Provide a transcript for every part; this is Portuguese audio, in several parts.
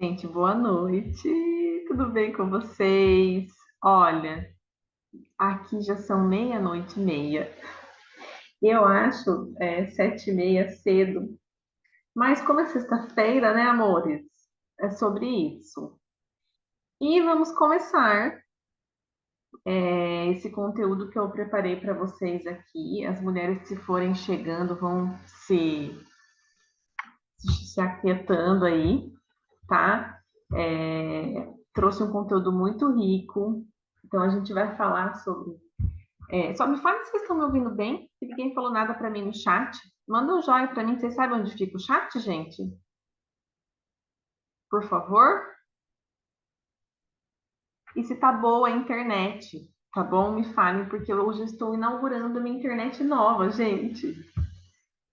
Gente, boa noite. Tudo bem com vocês? Olha, aqui já são meia-noite e meia. Eu acho 7h30 cedo. Mas como é sexta-feira, né, amores? É sobre isso. E vamos começar esse conteúdo que eu preparei para vocês aqui. As mulheres, se forem chegando, vão se aquietando aí, tá? Trouxe um conteúdo muito rico. Então, a gente vai falar sobre. Só me fala se vocês estão me ouvindo bem. Se ninguém falou nada para mim no chat, manda um joinha para mim. Vocês sabem onde fica o chat, gente? Por favor. E se tá boa a internet, tá bom? Me falem, porque hoje eu estou inaugurando minha internet nova, gente.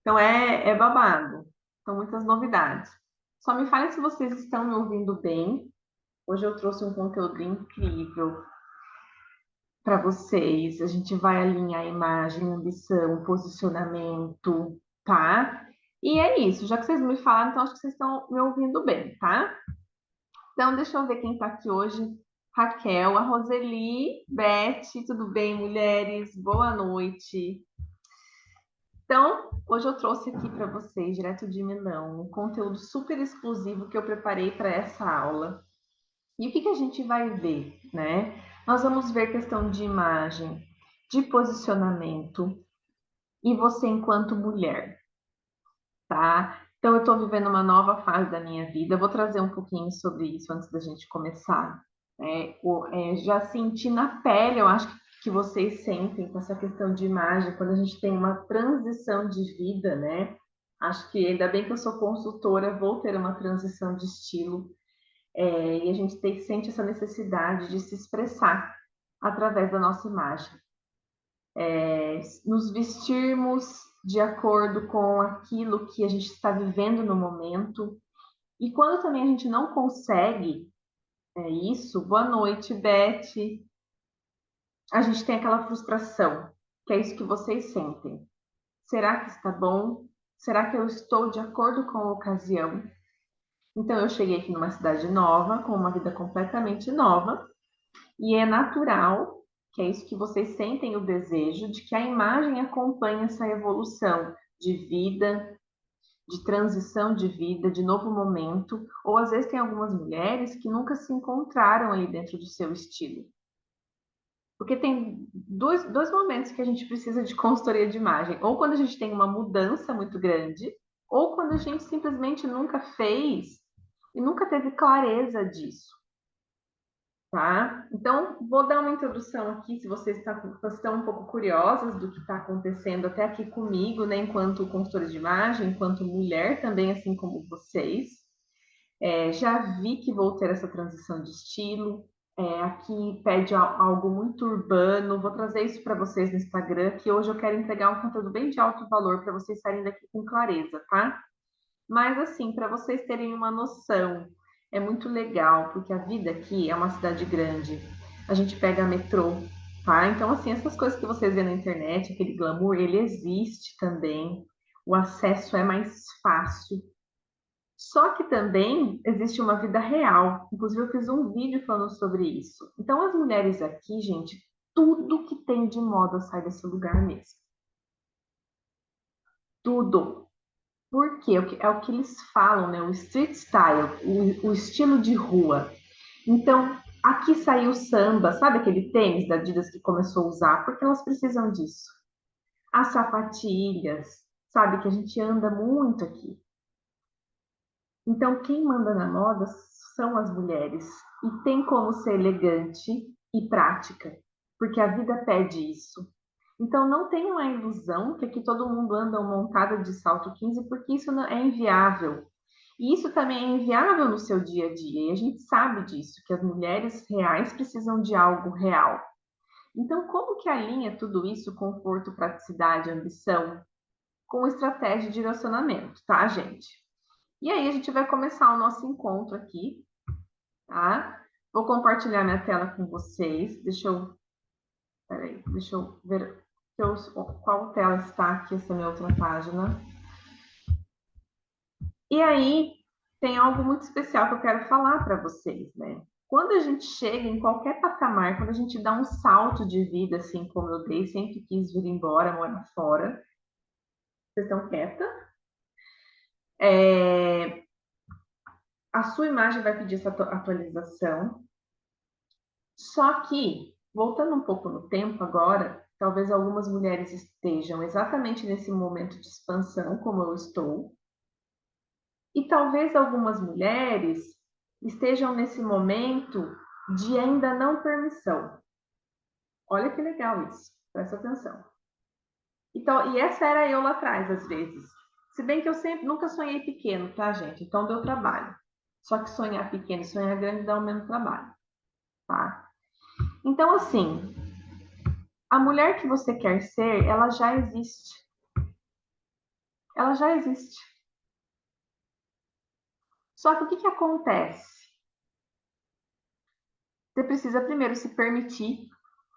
Então é babado. São muitas novidades. Só me falem se vocês estão me ouvindo bem. Hoje eu trouxe um conteúdo incrível para vocês. A gente vai alinhar imagem, ambição, posicionamento, tá? E é isso. Já que vocês me falaram, então acho que vocês estão me ouvindo bem, tá? Então, deixa eu ver quem está aqui hoje. Raquel, a Roseli, Beth, tudo bem, mulheres? Boa noite. Então, hoje eu trouxe aqui para vocês, direto de Milão, um conteúdo super exclusivo que eu preparei para essa aula. E o que a gente vai ver, né? Nós vamos ver questão de imagem, de posicionamento e você enquanto mulher, tá? Então, eu estou vivendo uma nova fase da minha vida. Eu vou trazer um pouquinho sobre isso antes da gente começar. Já senti na pele, eu acho que vocês sentem com essa questão de imagem, quando a gente tem uma transição de vida, né? Acho que ainda bem que eu sou consultora, vou ter uma transição de estilo. E a gente sente essa necessidade de se expressar através da nossa imagem. Nos vestirmos de acordo com aquilo que a gente está vivendo no momento. E quando também a gente não consegue isso, boa noite, Beth, a gente tem aquela frustração, que é isso que vocês sentem. Será que está bom? Será que eu estou de acordo com a ocasião? Então, eu cheguei aqui numa cidade nova, com uma vida completamente nova, e é natural, que é isso que vocês sentem o desejo, de que a imagem acompanhe essa evolução de vida, de transição de vida, de novo momento, ou às vezes tem algumas mulheres que nunca se encontraram ali dentro do seu estilo. Porque tem dois momentos que a gente precisa de consultoria de imagem. Ou quando a gente tem uma mudança muito grande, ou quando a gente simplesmente nunca fez e nunca teve clareza disso, tá? Então, vou dar uma introdução aqui, se vocês estão um pouco curiosas do que está acontecendo até aqui comigo, né, enquanto consultora de imagem, enquanto mulher também, assim como vocês. Já vi que vou ter essa transição de estilo. Aqui pede algo muito urbano. Vou trazer isso para vocês no Instagram, que hoje eu quero entregar um conteúdo bem de alto valor para vocês saírem daqui com clareza, tá? Mas assim, para vocês terem uma noção, é muito legal, porque a vida aqui é uma cidade grande. A gente pega metrô, tá? Então, assim, essas coisas que vocês vêem na internet, aquele glamour, ele existe também. O acesso é mais fácil. Só que também existe uma vida real. Inclusive, eu fiz um vídeo falando sobre isso. Então, as mulheres aqui, gente, tudo que tem de moda sai desse lugar mesmo. Tudo. Por quê? É o que eles falam, né? O street style, o estilo de rua. Então, aqui saiu o samba, sabe aquele tênis da Adidas que começou a usar? Porque elas precisam disso. As sapatilhas, sabe? Que a gente anda muito aqui. Então, quem manda na moda são as mulheres. E tem como ser elegante e prática, porque a vida pede isso. Então, não tenham a ilusão que aqui todo mundo anda montada de salto 15, porque isso não é inviável. E isso também é inviável no seu dia a dia, e a gente sabe disso, que as mulheres reais precisam de algo real. Então, como que alinha tudo isso, conforto, praticidade, ambição, com estratégia de direcionamento, tá, gente? E aí a gente vai começar o nosso encontro aqui, tá? Vou compartilhar minha tela com vocês. Deixa eu ver qual tela está aqui, essa minha outra página. E aí, tem algo muito especial que eu quero falar para vocês, né? Quando a gente chega em qualquer patamar, quando a gente dá um salto de vida, assim como eu dei, sempre quis vir embora, morar fora, vocês estão quietas? A sua imagem vai pedir essa atualização. Só que, voltando um pouco no tempo agora, talvez algumas mulheres estejam exatamente nesse momento de expansão, como eu estou, e talvez algumas mulheres estejam nesse momento de ainda não permissão. Olha que legal isso, presta atenção. Então, e essa era eu lá atrás, às vezes. Se bem que eu sempre nunca sonhei pequeno, tá, gente? Então deu trabalho. Só que sonhar pequeno e sonhar grande dá o mesmo trabalho, tá? Então, assim, a mulher que você quer ser, ela já existe. Ela já existe. Só que o que que acontece? Você precisa primeiro se permitir.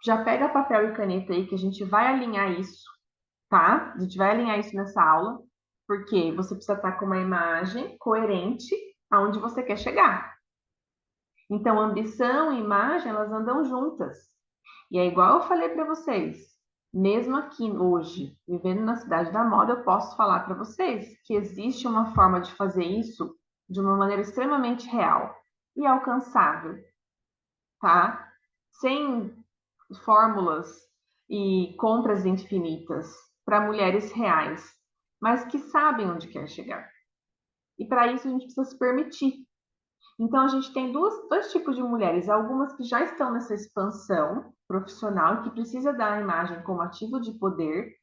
Já pega papel e caneta aí que a gente vai alinhar isso, tá? A gente vai alinhar isso nessa aula, porque você precisa estar com uma imagem coerente aonde você quer chegar. Então, ambição e imagem, elas andam juntas. E é igual eu falei para vocês, mesmo aqui hoje, vivendo na cidade da moda, eu posso falar para vocês que existe uma forma de fazer isso de uma maneira extremamente real e alcançável, tá? Sem fórmulas e compras infinitas para mulheres reais, mas que sabem onde quer chegar. E para isso a gente precisa se permitir. Então, a gente tem dois tipos de mulheres. Algumas que já estão nessa expansão profissional, que precisa da imagem como ativo de poder,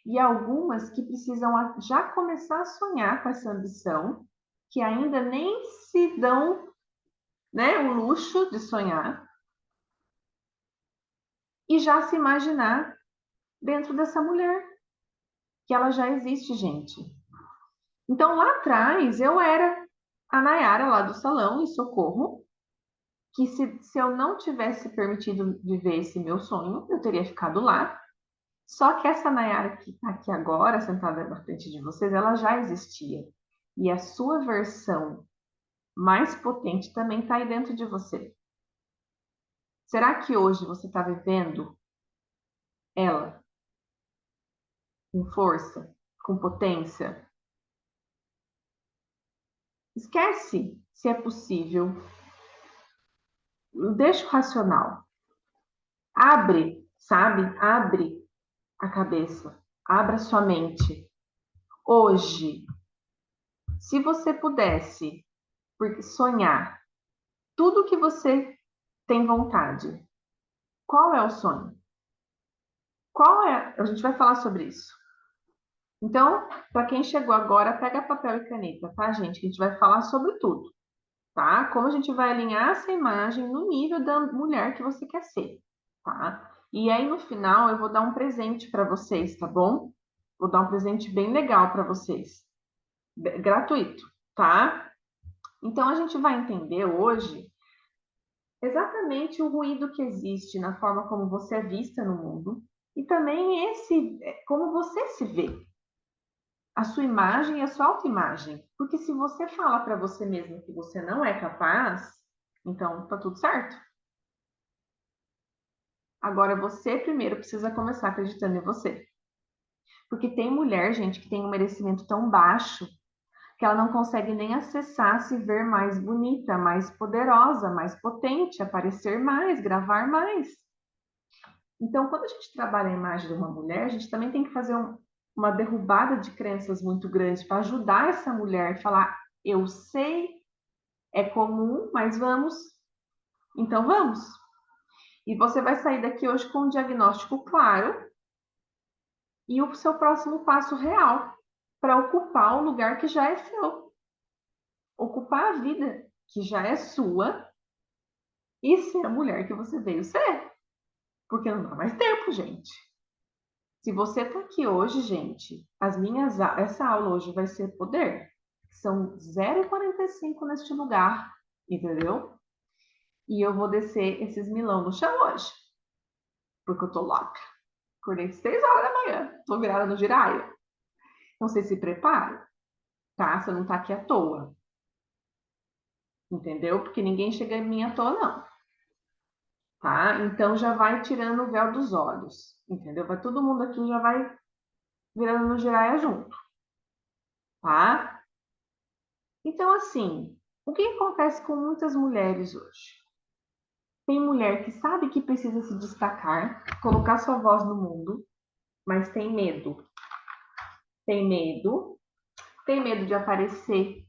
e algumas que precisam já começar a sonhar com essa ambição, que ainda nem se dão, né, o luxo de sonhar, e já se imaginar dentro dessa mulher, que ela já existe, gente. Então, lá atrás, eu era a Nayara lá do salão, em Socorro, que se eu não tivesse permitido viver esse meu sonho, eu teria ficado lá. Só que essa Nayara que está aqui agora, sentada na frente de vocês, ela já existia. E a sua versão mais potente também está aí dentro de você. Será que hoje você está vivendo ela com força, com potência? Esquece se é possível. Deixa o racional. Abre, sabe? Abre a cabeça. Abra sua mente. Hoje, se você pudesse, porque sonhar tudo que você tem vontade, qual é o sonho? Qual é? A gente vai falar sobre isso. Então, para quem chegou agora, pega papel e caneta, tá, gente? Que a gente vai falar sobre tudo, tá? Como a gente vai alinhar essa imagem no nível da mulher que você quer ser, tá? E aí no final eu vou dar um presente para vocês, tá bom? Vou dar um presente bem legal para vocês, gratuito, tá? Então a gente vai entender hoje exatamente o ruído que existe na forma como você é vista no mundo e também esse como você se vê, a sua imagem e a sua autoimagem. Porque se você fala para você mesmo que você não é capaz, então tá tudo certo. Agora você primeiro precisa começar acreditando em você. Porque tem mulher, gente, que tem um merecimento tão baixo que ela não consegue nem acessar se ver mais bonita, mais poderosa, mais potente, aparecer mais, gravar mais. Então, quando a gente trabalha a imagem de uma mulher, a gente também tem que fazer uma derrubada de crenças muito grande para ajudar essa mulher a falar: eu sei, é comum, mas vamos, então vamos. E você vai sair daqui hoje com um diagnóstico claro e o seu próximo passo real para ocupar o lugar que já é seu, ocupar a vida que já é sua e ser a mulher que você veio ser. Porque não dá mais tempo, gente. Se você está aqui hoje, gente, essa aula hoje vai ser poder. São 0,45 neste lugar, entendeu? E eu vou descer esses milão no chão hoje, porque eu tô louca. Acordei às 6 horas da manhã, tô virada no giraia. Então, você se prepara, tá? Você não tá aqui à toa. entendeu? Porque ninguém chega em mim à toa, não, tá? Então já vai tirando o véu dos olhos, entendeu? Vai todo mundo aqui já vai virando no giraia junto, tá? Então, assim, o que acontece com muitas mulheres hoje? Tem mulher que sabe que precisa se destacar, colocar sua voz no mundo, mas tem medo. Tem medo. Tem medo de aparecer.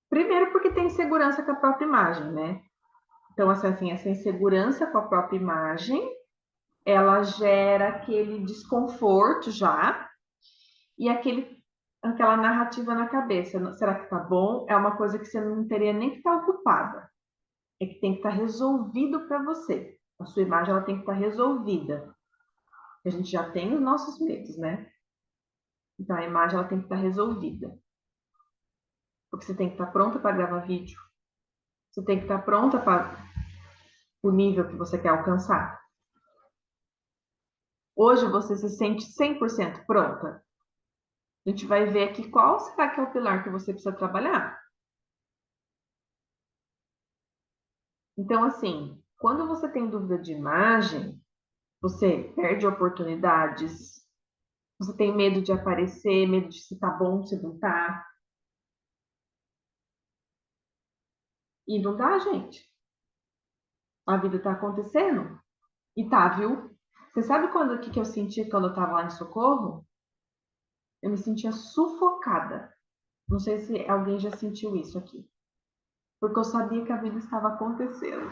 Primeiro porque tem insegurança com a própria imagem, né? Então, assim, essa insegurança com a própria imagem, ela gera aquele desconforto já e aquela narrativa na cabeça. Será que tá bom? É uma coisa que você não teria nem que estar ocupada. É que tem que estar resolvido para você. A sua imagem ela tem que estar resolvida. A gente já tem os nossos medos, né? Então a imagem ela tem que estar resolvida. Porque você tem que estar pronta para gravar vídeo. Você tem que estar pronta para o nível que você quer alcançar. Hoje você se sente 100% pronta. A gente vai ver aqui qual será que é o pilar que você precisa trabalhar. Então, assim, quando você tem dúvida de imagem, você perde oportunidades, você tem medo de aparecer, medo de se tá bom, se não tá. E não dá, gente. A vida tá acontecendo. E tá, viu? Você sabe quando que eu senti quando eu tava lá em Socorro? Eu me sentia sufocada. Não sei se alguém já sentiu isso aqui. Porque eu sabia que a vida estava acontecendo,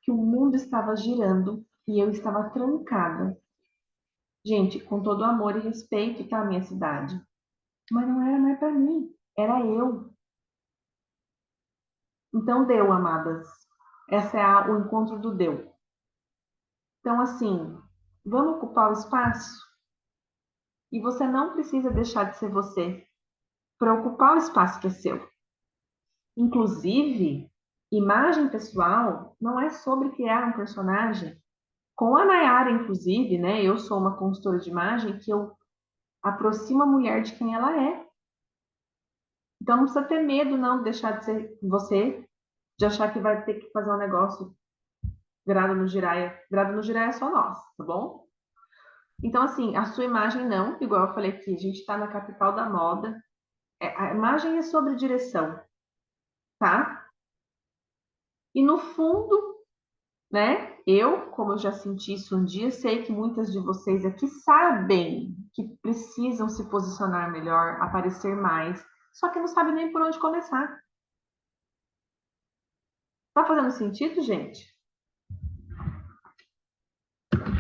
que o mundo estava girando e eu estava trancada. Gente, com todo amor e respeito, tá, a minha cidade. Mas não era mais para mim, era eu. Então deu, amadas. Essa é o encontro do deu. Então, assim, vamos ocupar o espaço? E você não precisa deixar de ser você para ocupar o espaço que é seu. Inclusive, imagem pessoal não é sobre criar um personagem. Com a Nayara, inclusive, né? Eu sou uma consultora de imagem que eu aproximo a mulher de quem ela é. Então não precisa ter medo, não, de deixar de ser você, de achar que vai ter que fazer um negócio virado no giraia. Virado no giraia é só nós, tá bom? Então, assim, a sua imagem não, igual eu falei aqui, a gente está na capital da moda. A imagem é sobre direção, tá? E no fundo, né? Eu, como eu já senti isso um dia, sei que muitas de vocês aqui sabem que precisam se posicionar melhor, aparecer mais, só que não sabem nem por onde começar. Tá fazendo sentido, gente?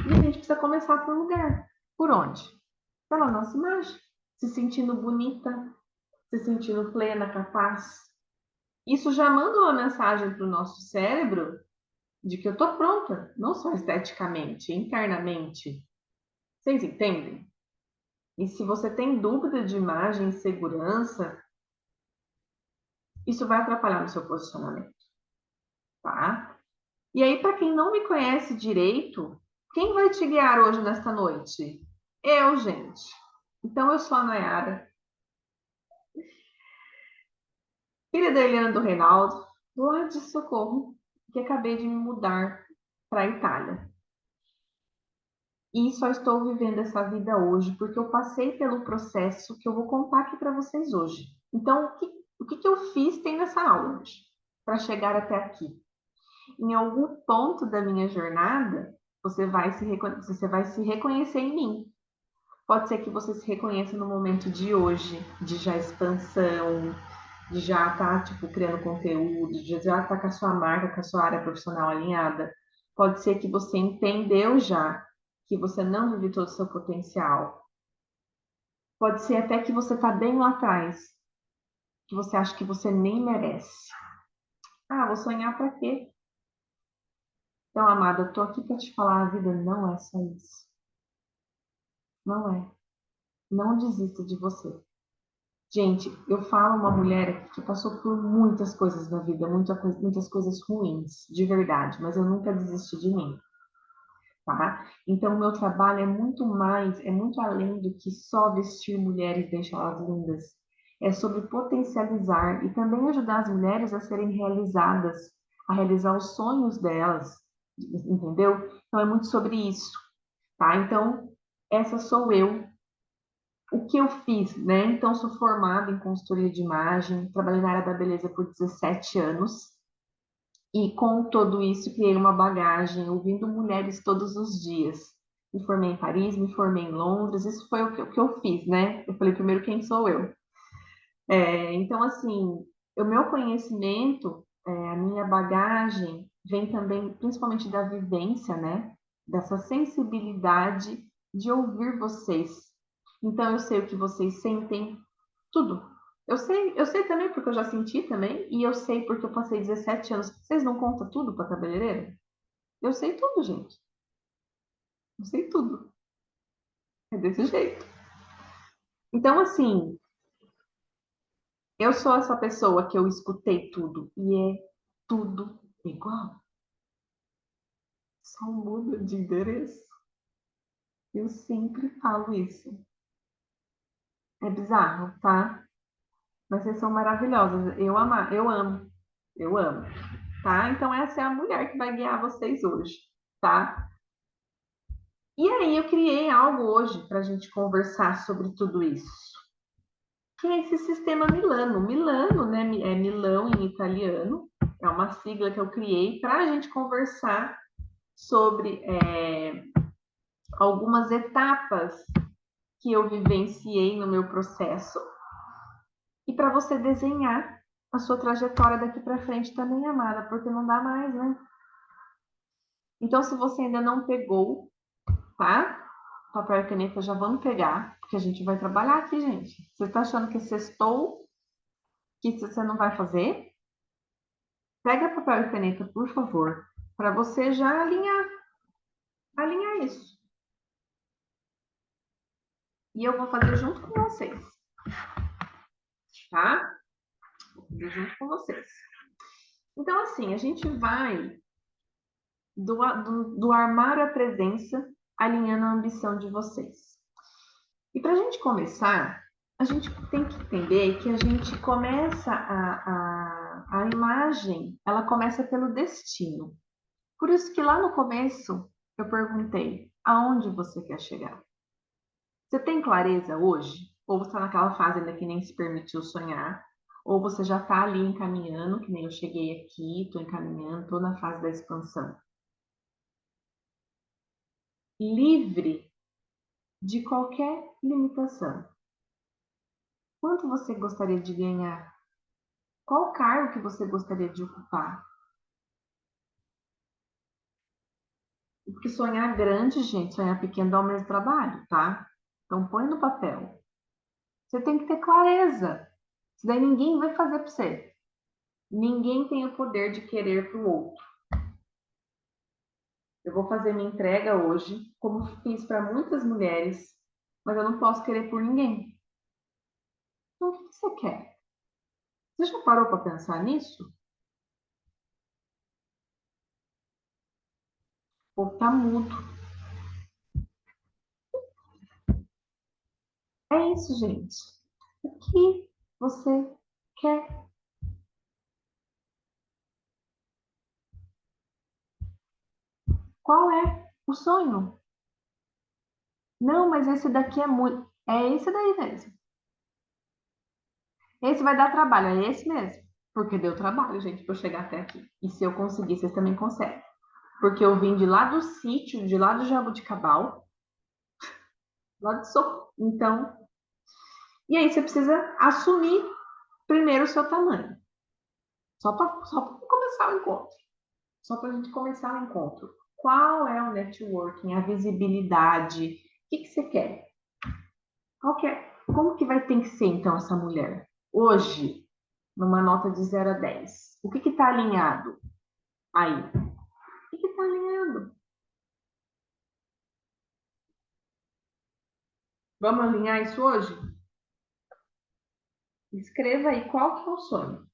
E a gente precisa começar por um lugar. Por onde? Pela nossa imagem. Se sentindo bonita, se sentindo plena, capaz. Isso já manda uma mensagem para o nosso cérebro de que eu tô pronta, não só esteticamente, internamente. Vocês entendem? E se você tem dúvida de imagem e segurança, isso vai atrapalhar no seu posicionamento, tá? E aí, para quem não me conhece direito, quem vai te guiar hoje nesta noite? Eu, gente. Então, eu sou a Nayara, filha da Eliana do Reinaldo, lá de Socorro, que acabei de me mudar para a Itália. E só estou vivendo essa vida hoje porque eu passei pelo processo que eu vou contar aqui para vocês hoje. Então, o que eu fiz tem nessa aula hoje, para chegar até aqui. Em algum ponto da minha jornada, você vai se reconhecer em mim. Pode ser que você se reconheça no momento de hoje, de já expansão, de já estar tipo criando conteúdo, de já estar com a sua marca, com a sua área profissional alinhada. Pode ser que você entendeu já que você não vive todo o seu potencial. Pode ser até que você está bem lá atrás, que você acha que você nem merece. Ah, vou sonhar para quê? Então, amada, eu tô aqui para te falar, a vida não é só isso. Não é. Não desista de você. Gente, eu falo uma mulher aqui que passou por muitas coisas na vida, muitas coisas ruins, de verdade, mas eu nunca desisti de mim, tá? Então, o meu trabalho é muito mais, é muito além do que só vestir mulheres e deixá-las lindas. é sobre potencializar e também ajudar as mulheres a serem realizadas, a realizar os sonhos delas, entendeu? Então é muito sobre isso, tá? Então, essa sou eu. O que eu fiz, né? Então, sou formada em consultoria de imagem, trabalhei na área da beleza por 17 anos, e com todo isso, criei uma bagagem, ouvindo mulheres todos os dias. Me formei em Paris, me formei em Londres, isso foi o que eu fiz, né? Eu falei primeiro quem sou eu. Então, assim, o meu conhecimento, a minha bagagem, vem também, principalmente da vivência, né? Dessa sensibilidade de ouvir vocês. Então, eu sei o que vocês sentem, tudo. Eu sei também porque eu já senti também, e eu sei porque eu passei 17 anos. Vocês não contam tudo para cabeleireiro? Eu sei tudo, gente. Eu sei tudo. É desse jeito. Então, assim, eu sou essa pessoa que eu escutei tudo e é tudo igual. Só muda de endereço. Eu sempre falo isso. É bizarro, tá? Mas vocês são maravilhosas. Eu amo, tá? Então essa é a mulher que vai guiar vocês hoje, tá? E aí eu criei algo hoje para a gente conversar sobre tudo isso, que é esse sistema Milano. Milano, né? É Milão em italiano. É uma sigla que eu criei para a gente conversar sobre algumas etapas que eu vivenciei no meu processo e para você desenhar a sua trajetória daqui para frente também, amada, porque não dá mais, né? Então, se você ainda não pegou, tá? Papel e caneta já vamos pegar, porque a gente vai trabalhar aqui, gente. Você está achando que sextou, que você não vai fazer? Pega papel e caneta, por favor, para você já alinhar isso. E eu vou fazer junto com vocês, tá? Vou fazer junto com vocês. Então, assim, a gente vai do armário à presença, alinhando a ambição de vocês. E para a gente começar, a gente tem que entender que a gente começa a imagem, ela começa pelo destino. Por isso que lá no começo eu perguntei, aonde você quer chegar? Você tem clareza hoje? Ou você está naquela fase ainda que nem se permitiu sonhar? Ou você já está ali encaminhando, que nem eu cheguei aqui, estou encaminhando, estou na fase da expansão. Livre de qualquer limitação. Quanto você gostaria de ganhar? Qual cargo que você gostaria de ocupar? Porque sonhar grande, gente, sonhar pequeno dá o mesmo trabalho, tá? Então põe no papel. Você tem que ter clareza. Isso daí ninguém vai fazer para você. Ninguém tem o poder de querer para o outro. Eu vou fazer minha entrega hoje, como fiz para muitas mulheres, mas eu não posso querer por ninguém. Então, o que você quer? Você já parou para pensar nisso? Ou tá mudo? É isso, gente. O que você quer? Qual é o sonho? Não, mas esse daqui é muito. É esse daí mesmo. Esse vai dar trabalho, é esse mesmo. Porque deu trabalho, gente, para eu chegar até aqui. E se eu conseguir, vocês também conseguem. Porque eu vim de lá do sítio, de lá do Jabuticabal, lá de Socorro. Então, e aí você precisa assumir primeiro o seu tamanho. Só pra começar o encontro. Só para a gente começar o encontro. Qual é o networking, a visibilidade? O que você quer? Como que vai ter que ser, então, essa mulher? Hoje, numa nota de 0 a 10. O que está alinhado aí? O que está alinhado? Vamos alinhar isso hoje? Escreva aí qual que é o sonho.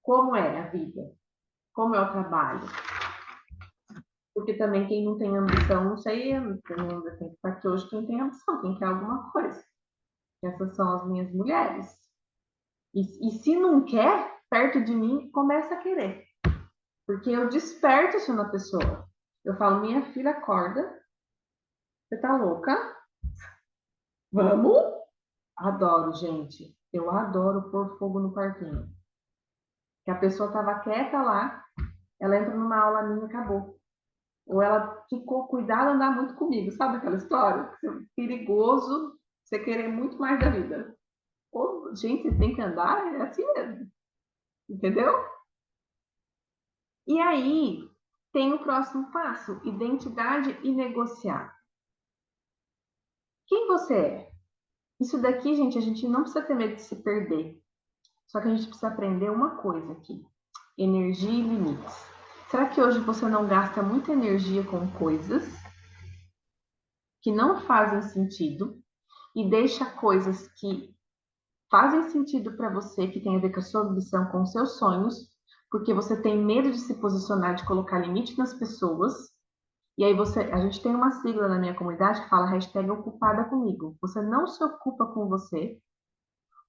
Como é a vida? Como é o trabalho? Porque também quem não tem ambição, não sei, tem que estar aqui hoje quem tem ambição, quem quer alguma coisa. Essas são as minhas mulheres. E se não quer, perto de mim, começa a querer. Porque eu desperto isso na pessoa. Eu falo, minha filha, acorda. Você tá louca? Vamos? Adoro, gente. Eu adoro pôr fogo no parquinho. Que a pessoa tava quieta lá, ela entra numa aula minha e acabou. Ou ela ficou cuidado andar muito comigo, sabe aquela história? Perigoso você querer muito mais da vida. Ou, gente, você tem que andar, é assim mesmo, entendeu? E aí tem o próximo passo, identidade e negociar. Quem você é? Isso daqui, gente, a gente não precisa ter medo de se perder. Só que a gente precisa aprender uma coisa aqui: energia e limites. Será que hoje você não gasta muita energia com coisas que não fazem sentido e deixa coisas que fazem sentido para você, que tem a ver com a sua ambição, com os seus sonhos, porque você tem medo de se posicionar, de colocar limite nas pessoas? E aí a gente tem uma sigla na minha comunidade que fala hashtag ocupada comigo. Você não se ocupa com você,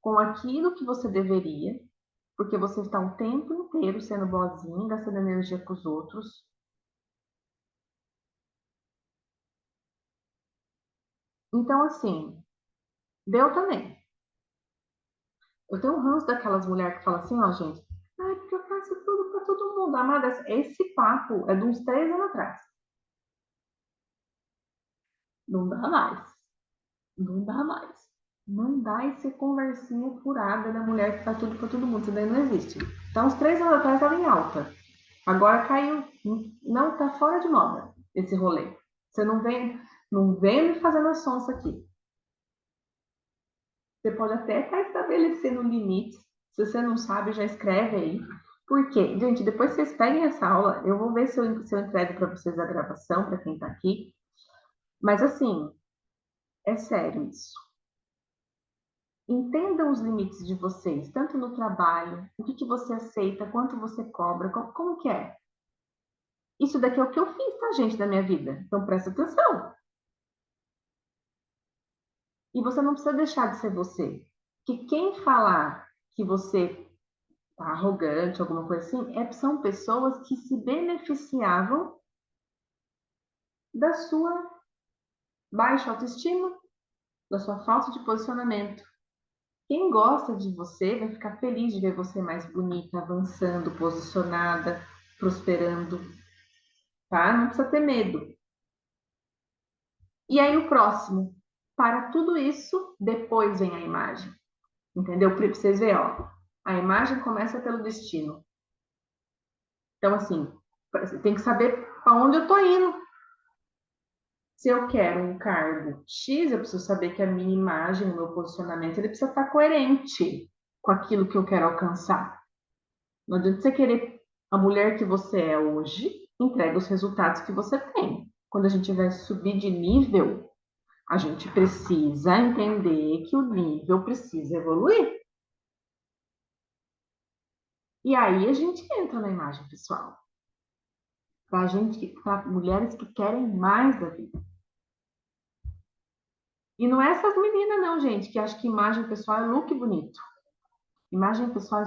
com aquilo que você deveria, porque você está o tempo inteiro sendo boazinha, gastando energia com os outros. Então, assim, deu também. Eu tenho um ranço daquelas mulheres que falam assim, ó, gente, ai, porque eu faço tudo para todo mundo. Amada, esse papo é de uns 3 anos atrás. Não dá mais. Não dá mais. Não dá esse conversinha furada da mulher que faz tudo para todo mundo. Isso daí não existe. Então, uns 3 anos atrás estava em alta. Agora caiu. Não, tá fora de moda esse rolê. Você não vem me fazendo a sonsa aqui. Você pode até estar estabelecendo limites. Se você não sabe, já escreve aí. Por quê? Gente, depois vocês peguem essa aula, eu vou ver se eu entrego para vocês a gravação, para quem está aqui. Mas assim, é sério isso. Entendam os limites de vocês, tanto no trabalho, o que você aceita, quanto você cobra, como que é. Isso daqui é o que eu fiz, tá, gente, da minha vida. Então presta atenção. E você não precisa deixar de ser você. Que quem falar que você tá arrogante, alguma coisa assim, são pessoas que se beneficiavam da sua baixa autoestima, da sua falta de posicionamento. Quem gosta de você vai ficar feliz de ver você mais bonita, avançando, posicionada, prosperando, tá? Não precisa ter medo. E aí o próximo, para tudo isso, depois vem a imagem. Entendeu? Para vocês verem, ó. A imagem começa pelo destino. Então, assim, você tem que saber para onde eu tô indo. Se eu quero um cargo X, eu preciso saber que a minha imagem, o meu posicionamento, ele precisa estar coerente com aquilo que eu quero alcançar. Não adianta você querer a mulher que você é hoje, entrega os resultados que você tem. Quando a gente vai subir de nível, a gente precisa entender que o nível precisa evoluir. E aí a gente entra na imagem pessoal. Para mulheres que querem mais da vida. E não é essas meninas, não, gente, que acham que imagem pessoal é look bonito. Imagem pessoal é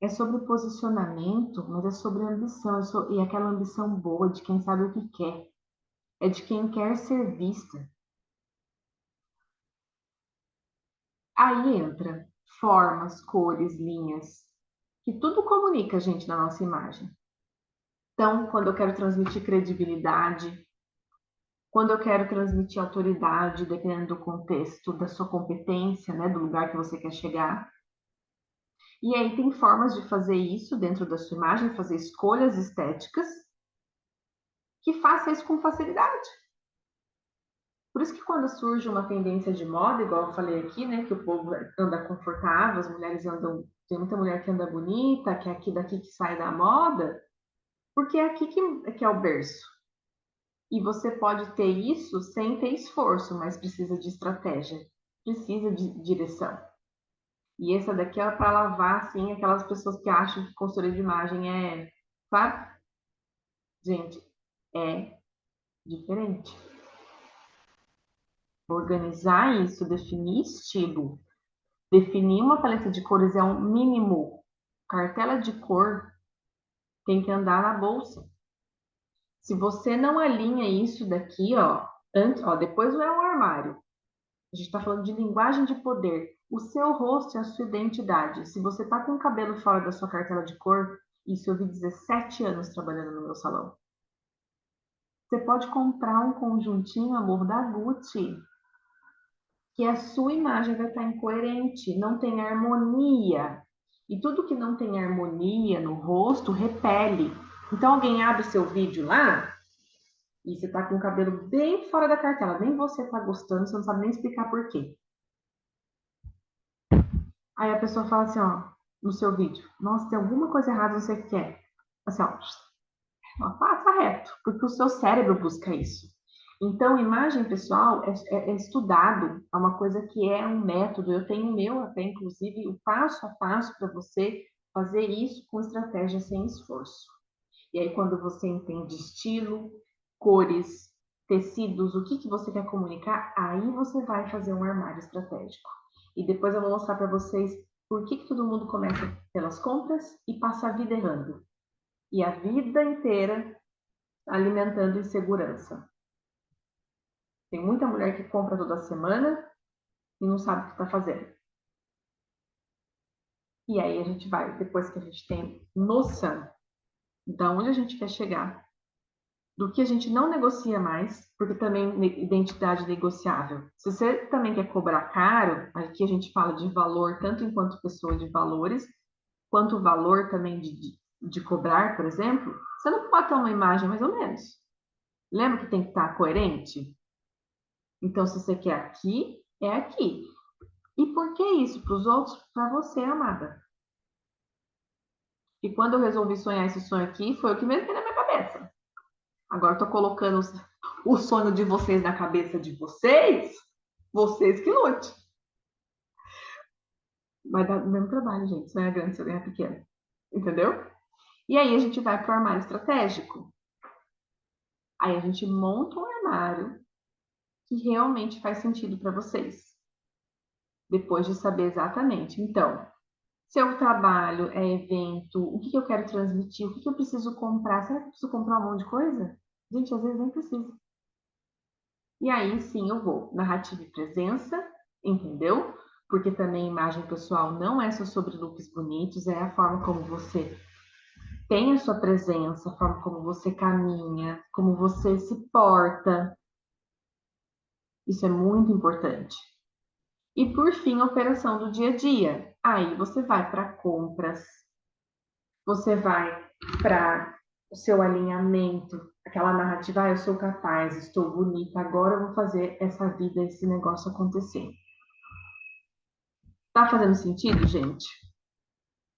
sobre posicionamento, mas é sobre ambição, e aquela ambição boa de quem sabe o que quer. É de quem quer ser vista. Aí entra formas, cores, linhas, que tudo comunica, gente, na nossa imagem. Então, quando eu quero transmitir credibilidade, quando eu quero transmitir autoridade, dependendo do contexto, da sua competência, né, do lugar que você quer chegar. E aí tem formas de fazer isso dentro da sua imagem, fazer escolhas estéticas que faça isso com facilidade. Por isso que quando surge uma tendência de moda, igual eu falei aqui, né, que o povo anda confortável, as mulheres andam, tem muita mulher que anda bonita, que é aqui daqui que sai da moda, porque é aqui que é o berço. E você pode ter isso sem ter esforço, mas precisa de estratégia, precisa de direção. E essa daqui é para lavar, assim, aquelas pessoas que acham que consultoria de imagem é, sabe? Gente, é diferente. Organizar isso, definir estilo, definir uma paleta de cores é um mínimo. Cartela de cor tem que andar na bolsa. Se você não alinha isso daqui, ó, antes, ó, depois é um armário. A gente está falando de linguagem de poder. O seu rosto é a sua identidade. Se você está com o cabelo fora da sua cartela de cor, isso eu vi 17 anos trabalhando no meu salão. Você pode comprar um conjuntinho, amor, da Gucci, que a sua imagem vai estar incoerente, não tem harmonia. E tudo que não tem harmonia no rosto repele. Então alguém abre seu vídeo lá e você tá com o cabelo bem fora da cartela, nem você tá gostando, você não sabe nem explicar por quê. Aí a pessoa fala assim, ó, no seu vídeo, nossa, tem alguma coisa errada, não sei o que é. Assim, ó, passa reto, porque o seu cérebro busca isso. Então, imagem pessoal é estudado, é uma coisa que é um método. Eu tenho o meu até, inclusive, o passo a passo para você fazer isso com estratégia sem esforço. E aí, quando você entende estilo, cores, tecidos, o que, que você quer comunicar, aí você vai fazer um armário estratégico. E depois eu vou mostrar para vocês por que, que todo mundo começa pelas compras e passa a vida errando. E a vida inteira alimentando insegurança. Tem muita mulher que compra toda semana e não sabe o que está fazendo. E aí a gente vai, depois que a gente tem noção de onde a gente quer chegar, do que a gente não negocia mais, porque também identidade negociável. Se você também quer cobrar caro, aqui a gente fala de valor, tanto enquanto pessoa de valores, quanto o valor também de cobrar, por exemplo, você não pode ter uma imagem mais ou menos. Lembra que tem que estar coerente? Então, se você quer aqui, é aqui. E por que isso? Para os outros, para você, amada. E quando eu resolvi sonhar esse sonho aqui, foi o que me veio na minha cabeça. Agora eu tô colocando o sonho de vocês na cabeça de vocês que lute. Vai dar o mesmo trabalho, gente. Sonhar grande, sonhar pequeno. Entendeu? E aí a gente vai para o armário estratégico. Aí a gente monta um armário que realmente faz sentido para vocês. Depois de saber exatamente. Então, seu trabalho é evento, o que, que eu quero transmitir, o que, que eu preciso comprar. Será que eu preciso comprar um monte de coisa? Gente, às vezes nem preciso. E aí sim eu vou. Narrativa e presença, entendeu? Porque também imagem pessoal não é só sobre looks bonitos, é a forma como você tem a sua presença, a forma como você caminha, como você se porta. Isso é muito importante. E por fim, a operação do dia a dia. Aí você vai para compras, você vai para o seu alinhamento, aquela narrativa, eu sou capaz, estou bonita, agora eu vou fazer essa vida, esse negócio acontecer. Tá fazendo sentido, gente?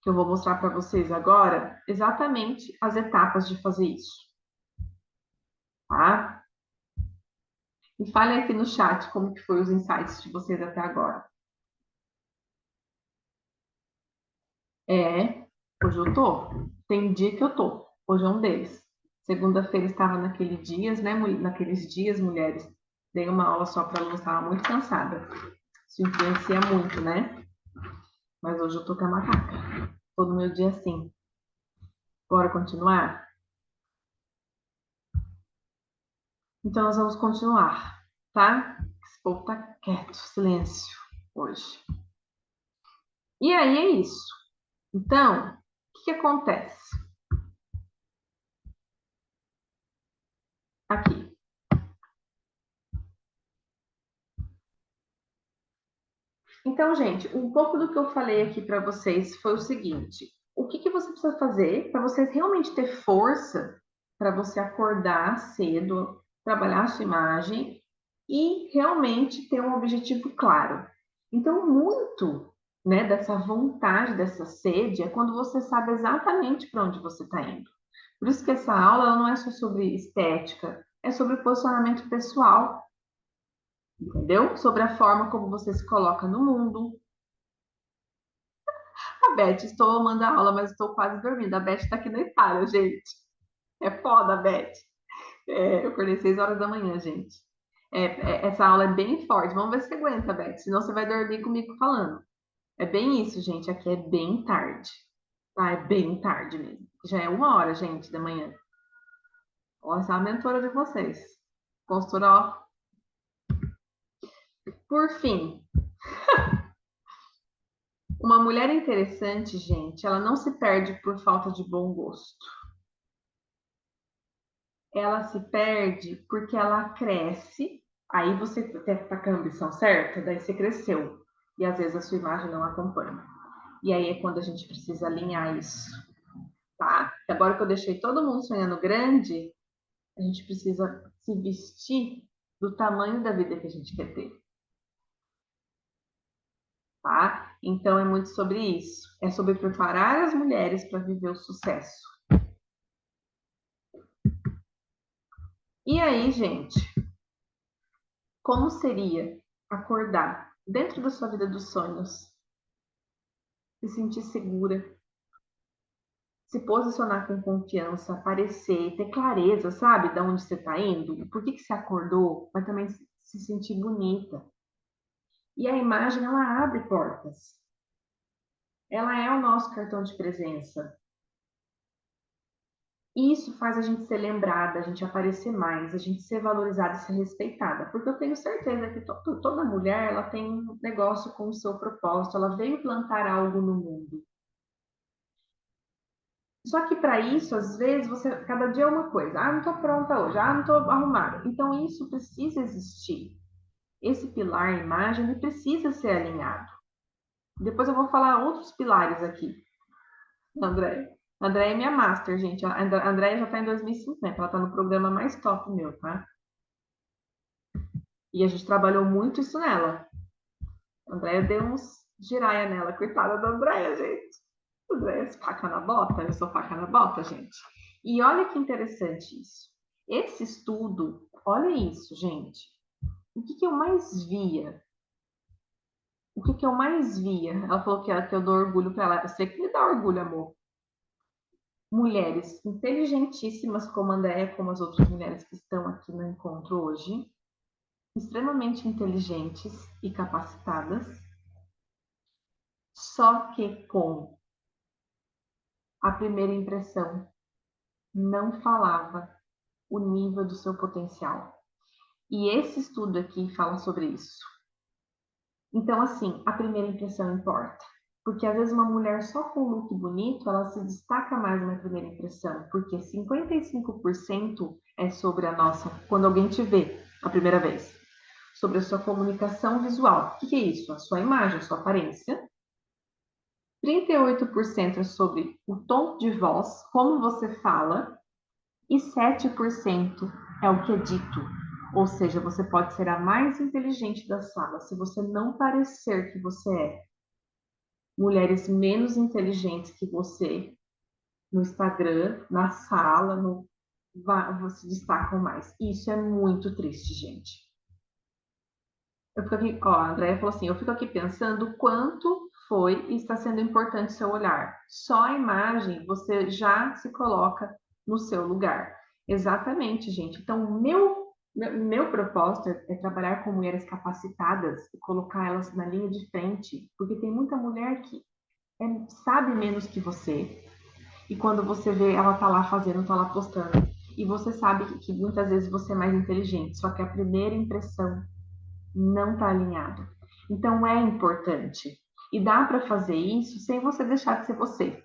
Que eu vou mostrar para vocês agora exatamente as etapas de fazer isso, tá? E falem aqui no chat como que foi os insights de vocês até agora. É, hoje eu tô. Tem dia que eu tô. Hoje é um deles. Segunda-feira estava naqueles dias, né? Naqueles dias, mulheres. Dei uma aula só para alunos, estava muito cansada. Isso influencia muito, né? Mas hoje eu tô com a macaca. Todo meu dia assim. Bora continuar? Então, nós vamos continuar, tá? Esse povo tá quieto, silêncio hoje. E aí é isso. Então, o que que acontece? Aqui. Então, gente, um pouco do que eu falei aqui para vocês foi o seguinte: o que que você precisa fazer para você realmente ter força para você acordar cedo, trabalhar a sua imagem e realmente ter um objetivo claro. Então, muito, né, dessa vontade, dessa sede, é quando você sabe exatamente para onde você está indo. Por isso que essa aula ela não é só sobre estética, é sobre posicionamento pessoal, entendeu? Sobre a forma como você se coloca no mundo. A Beth, estou amando a aula, mas estou quase dormindo. A Beth está aqui na Itália, gente. É foda, Beth. É, eu acordei 6 horas da manhã, gente. Essa aula é bem forte. Vamos ver se você aguenta, Beth. Senão você vai dormir comigo falando. É bem isso, gente. Aqui é bem tarde. Tá? É bem tarde mesmo. Já é 1 hora, gente, da manhã. Ó, essa é a mentora de vocês. Postura, ó. Por fim, uma mulher interessante, gente, ela não se perde por falta de bom gosto. Ela se perde porque ela cresce. Aí você tá com a ambição certa, daí você cresceu. E às vezes a sua imagem não acompanha. E aí é quando a gente precisa alinhar isso, tá? E agora que eu deixei todo mundo sonhando grande, a gente precisa se vestir do tamanho da vida que a gente quer ter, tá? Então é muito sobre isso. É sobre preparar as mulheres para viver o sucesso. E aí, gente, como seria acordar dentro da sua vida dos sonhos, se sentir segura, se posicionar com confiança, aparecer, ter clareza, sabe, de onde você está indo, por que você acordou, mas também se sentir bonita. E a imagem, ela abre portas. Ela é o nosso cartão de presença. Isso faz a gente ser lembrada, a gente aparecer mais, a gente ser valorizada e ser respeitada. Porque eu tenho certeza que toda mulher, ela tem um negócio com o seu propósito, ela veio plantar algo no mundo. Só que para isso, às vezes, cada dia é uma coisa. Ah, não estou pronta hoje. Ah, não estou arrumada. Então, isso precisa existir. Esse pilar, imagem, ele precisa ser alinhado. Depois eu vou falar outros pilares aqui. André. André é minha master, gente. A André já está em 2050. Ela está no programa mais top meu, tá? E a gente trabalhou muito isso nela. A Andréia deu uns giraia nela. Coitada da Andréia, gente. A Andréia é faca na bota. Eu sou faca na bota, gente. E olha que interessante isso. Esse estudo, olha isso, gente. O que eu mais via? O que eu mais via? Ela falou que eu dou orgulho para ela. Eu sei que me dá orgulho, amor. Mulheres inteligentíssimas como a Andréia, como as outras mulheres que estão aqui no encontro hoje, extremamente inteligentes e capacitadas, só que com a primeira impressão não falava o nível do seu potencial. E esse estudo aqui fala sobre isso. Então, assim, a primeira impressão importa. Porque às vezes uma mulher só com um look bonito, ela se destaca mais na primeira impressão. Porque 55% é sobre a nossa, quando alguém te vê a primeira vez. Sobre a sua comunicação visual. O que é isso? A sua imagem, a sua aparência. 38% é sobre o tom de voz, como você fala. E 7% é o que é dito. Ou seja, você pode ser a mais inteligente da sala se você não parecer que você é. Mulheres menos inteligentes que você no Instagram, na sala, se destacam mais. Isso é muito triste, gente. Eu fico aqui, ó, a Andrea falou assim, eu fico aqui pensando quanto foi e está sendo importante seu olhar. Só a imagem você já se coloca no seu lugar. Exatamente, gente. Então, meu propósito é trabalhar com mulheres capacitadas e colocar elas na linha de frente, porque tem muita mulher que sabe menos que você. E quando você vê, ela tá lá fazendo, tá lá postando. E você sabe que muitas vezes você é mais inteligente, só que a primeira impressão não está alinhado. Então é importante. E dá para fazer isso sem você deixar de ser você,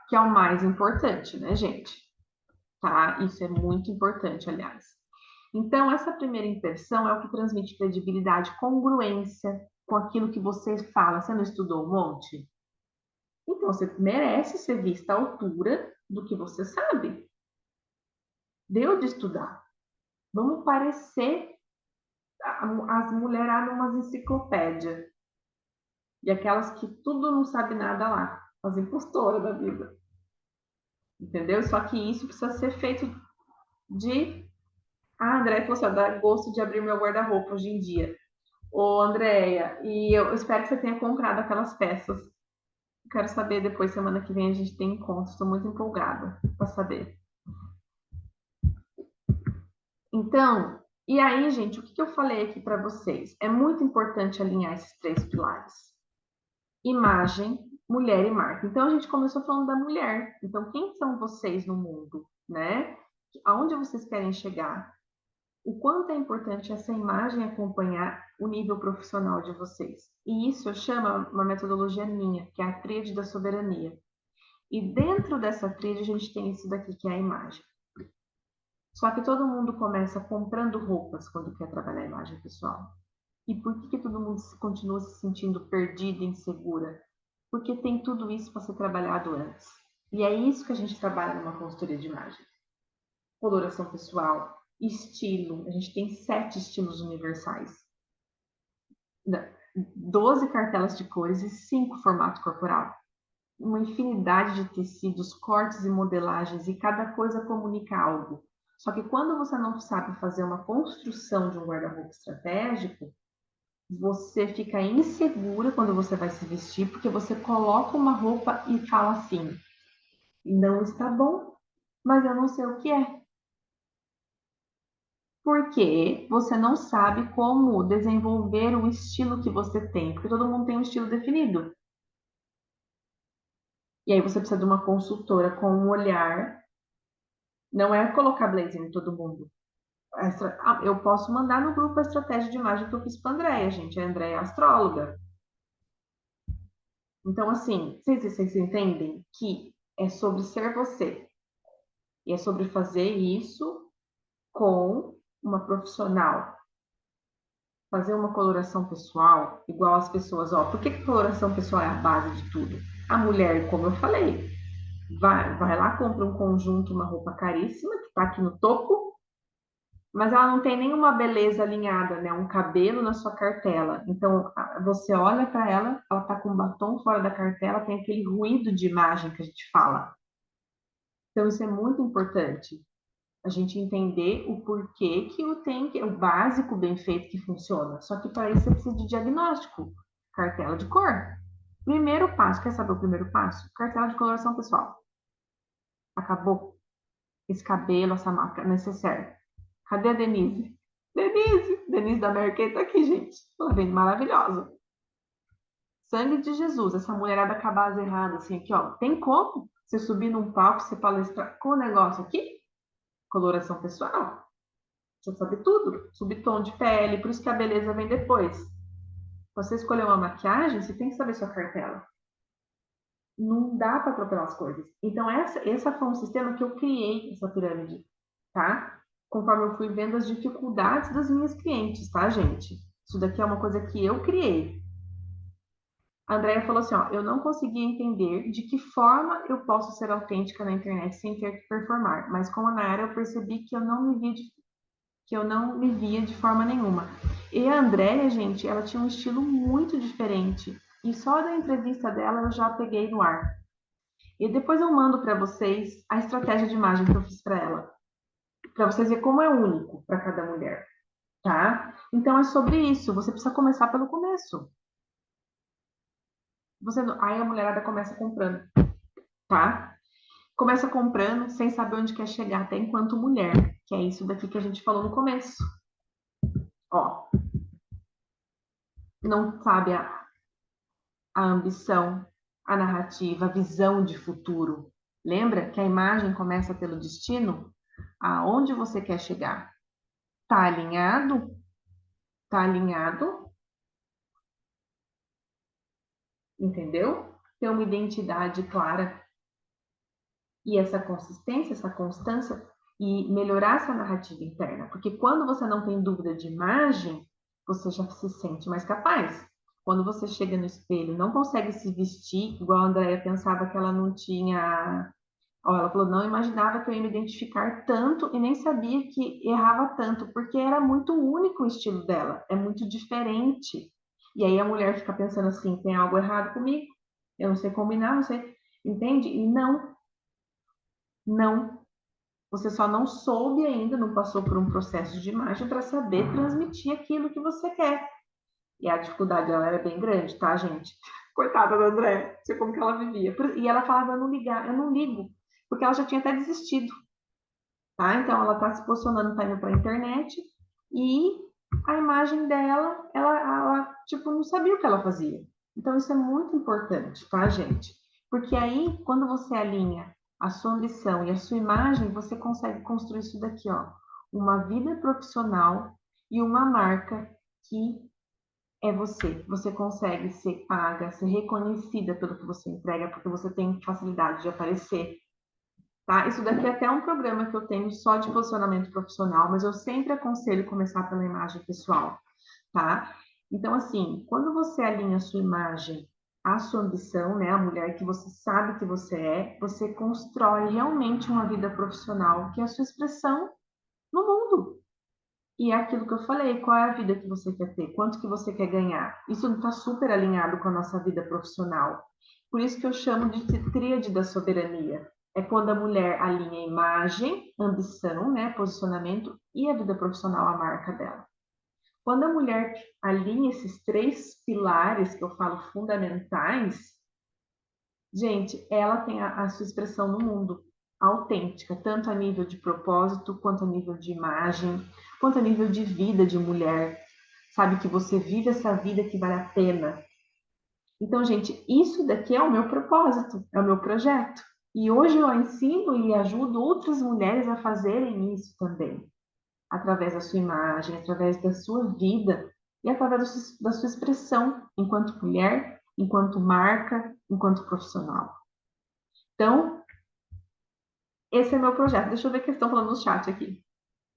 que é o mais importante, né, gente? Tá? Isso é muito importante, aliás. Então, essa primeira impressão é o que transmite credibilidade, congruência com aquilo que você fala. Você não estudou um monte? Então, você merece ser vista à altura do que você sabe. Deu de estudar. Vamos parecer as mulheradas umas enciclopédias. E aquelas que tudo não sabe nada lá, as impostoras da vida. Entendeu? Só que isso precisa ser feito de. Ah, André, você dá gosto de abrir meu guarda-roupa hoje em dia. Ô, Andréia, e eu espero que você tenha comprado aquelas peças. Quero saber depois, semana que vem a gente tem encontro. Estou muito empolgada para saber. Então, E aí, gente, o que eu falei aqui para vocês? É muito importante alinhar esses três pilares: imagem, mulher e marca. Então, a gente começou falando da mulher. Então, quem são vocês no mundo, né? Aonde vocês querem chegar? O quanto é importante essa imagem acompanhar o nível profissional de vocês. E isso eu chamo uma metodologia minha, que é a tríade da soberania. E dentro dessa tríade a gente tem isso daqui, que é a imagem. Só que todo mundo começa comprando roupas quando quer trabalhar a imagem pessoal. E por que todo mundo continua se sentindo perdida, insegura? Porque tem tudo isso para ser trabalhado antes. E é isso que a gente trabalha numa consultoria de imagem. Coloração pessoal, estilo. A gente tem 7 estilos universais. 12 cartelas de cores e 5 formatos corporal. Uma infinidade de tecidos, cortes e modelagens, e cada coisa comunica algo. Só que quando você não sabe fazer uma construção de um guarda-roupa estratégico, você fica insegura quando você vai se vestir, porque você coloca uma roupa e fala assim: não está bom, mas eu não sei o que é. Porque você não sabe como desenvolver o estilo que você tem, porque todo mundo tem um estilo definido. E aí você precisa de uma consultora com um olhar. Não é colocar blazer em todo mundo. Eu posso mandar no grupo a estratégia de imagem que eu fiz para a Andréia, gente. A Andréia é astróloga. Então, assim, vocês entendem que é sobre ser você. E é sobre fazer isso com uma profissional. Fazer uma coloração pessoal, igual as pessoas. Ó, por que a coloração pessoal é a base de tudo? A mulher, como eu falei, vai lá, compra um conjunto, uma roupa caríssima, que está aqui no topo, mas ela não tem nenhuma beleza alinhada, né? Um cabelo na sua cartela. Então, você olha para ela, ela tá com um batom fora da cartela, tem aquele ruído de imagem que a gente fala. Então, isso é muito importante. A gente entender o porquê que o básico bem feito que funciona. Só que para isso você precisa de diagnóstico, cartela de cor. Primeiro passo, quer saber o primeiro passo? Cartela de coloração pessoal. Acabou. Esse cabelo, essa marca necessária. Cadê a Denise? Denise da Merkel tá aqui, gente. Ela vem maravilhosa. Sangue de Jesus, essa mulherada com a base errada, assim, aqui, ó. Tem como você subir num palco, você palestrar com o negócio aqui? Coloração pessoal. Você sabe tudo. Subtom de pele, por isso que a beleza vem depois. Você escolher uma maquiagem, você tem que saber sua cartela. Não dá para atropelar as coisas. Então, essa foi um sistema que eu criei, essa pirâmide, tá? Conforme eu fui vendo as dificuldades das minhas clientes, tá, gente? Isso daqui é uma coisa que eu criei. A Andrea falou assim, ó, eu não conseguia entender de que forma eu posso ser autêntica na internet sem ter que performar, mas com a Nayara eu percebi que eu não me via de forma nenhuma. E a Andrea, gente, ela tinha um estilo muito diferente. E só da entrevista dela eu já peguei no ar. E depois eu mando para vocês a estratégia de imagem que eu fiz para ela, para vocês verem como é único para cada mulher, tá? Então é sobre isso, você precisa começar pelo começo. Aí a mulherada começa comprando, tá? Começa comprando sem saber onde quer chegar, até enquanto mulher, que é isso daqui que a gente falou no começo. Ó, não sabe a ambição, a narrativa, a visão de futuro. Lembra que a imagem começa pelo destino? Aonde você quer chegar? Tá alinhado? Tá alinhado? Entendeu? Ter uma identidade clara e essa consistência, essa constância e melhorar essa narrativa interna. Porque quando você não tem dúvida de imagem, você já se sente mais capaz. Quando você chega no espelho, não consegue se vestir, igual a Andrea pensava que ela não tinha. Ó, ela falou, não imaginava que eu ia me identificar tanto e nem sabia que errava tanto, porque era muito único o estilo dela, é muito diferente. E aí a mulher fica pensando assim, tem algo errado comigo? Eu não sei combinar, não sei, entende? E não, não. Você só não soube ainda, não passou por um processo de imagem para saber transmitir aquilo que você quer. E a dificuldade dela era bem grande, tá, gente? Coitada da André, não sei como que ela vivia. E ela falava, eu não ligo, porque ela já tinha até desistido, tá? Então ela tá se posicionando, tá indo para a internet, e a imagem dela, ela tipo, não sabia o que ela fazia. Então, isso é muito importante, tá, gente? Porque aí, quando você alinha a sua ambição e a sua imagem, você consegue construir isso daqui, ó. Uma vida profissional e uma marca que é você. Você consegue ser paga, ser reconhecida pelo que você entrega, porque você tem facilidade de aparecer, tá? Isso daqui é até um programa que eu tenho só de posicionamento profissional, mas eu sempre aconselho começar pela imagem pessoal, tá? Então, assim, quando você alinha a sua imagem à sua ambição, né, a mulher que você sabe que você constrói realmente uma vida profissional, que é a sua expressão no mundo. E é aquilo que eu falei, qual é a vida que você quer ter? Quanto que você quer ganhar? Isso está super alinhado com a nossa vida profissional. Por isso que eu chamo de tríade da soberania. É quando a mulher alinha imagem, ambição, né, posicionamento e a vida profissional, a marca dela. Quando a mulher alinha esses três pilares que eu falo fundamentais, gente, ela tem a sua expressão no mundo autêntica, tanto a nível de propósito, quanto a nível de imagem, quanto a nível de vida de mulher. Sabe que você vive essa vida que vale a pena. Então, gente, isso daqui é o meu propósito, é o meu projeto. E hoje eu ensino e ajudo outras mulheres a fazerem isso também, através da sua imagem, através da sua vida e através da sua expressão enquanto mulher, enquanto marca, enquanto profissional. Então, esse é meu projeto. Deixa eu ver o que estão falando no chat aqui.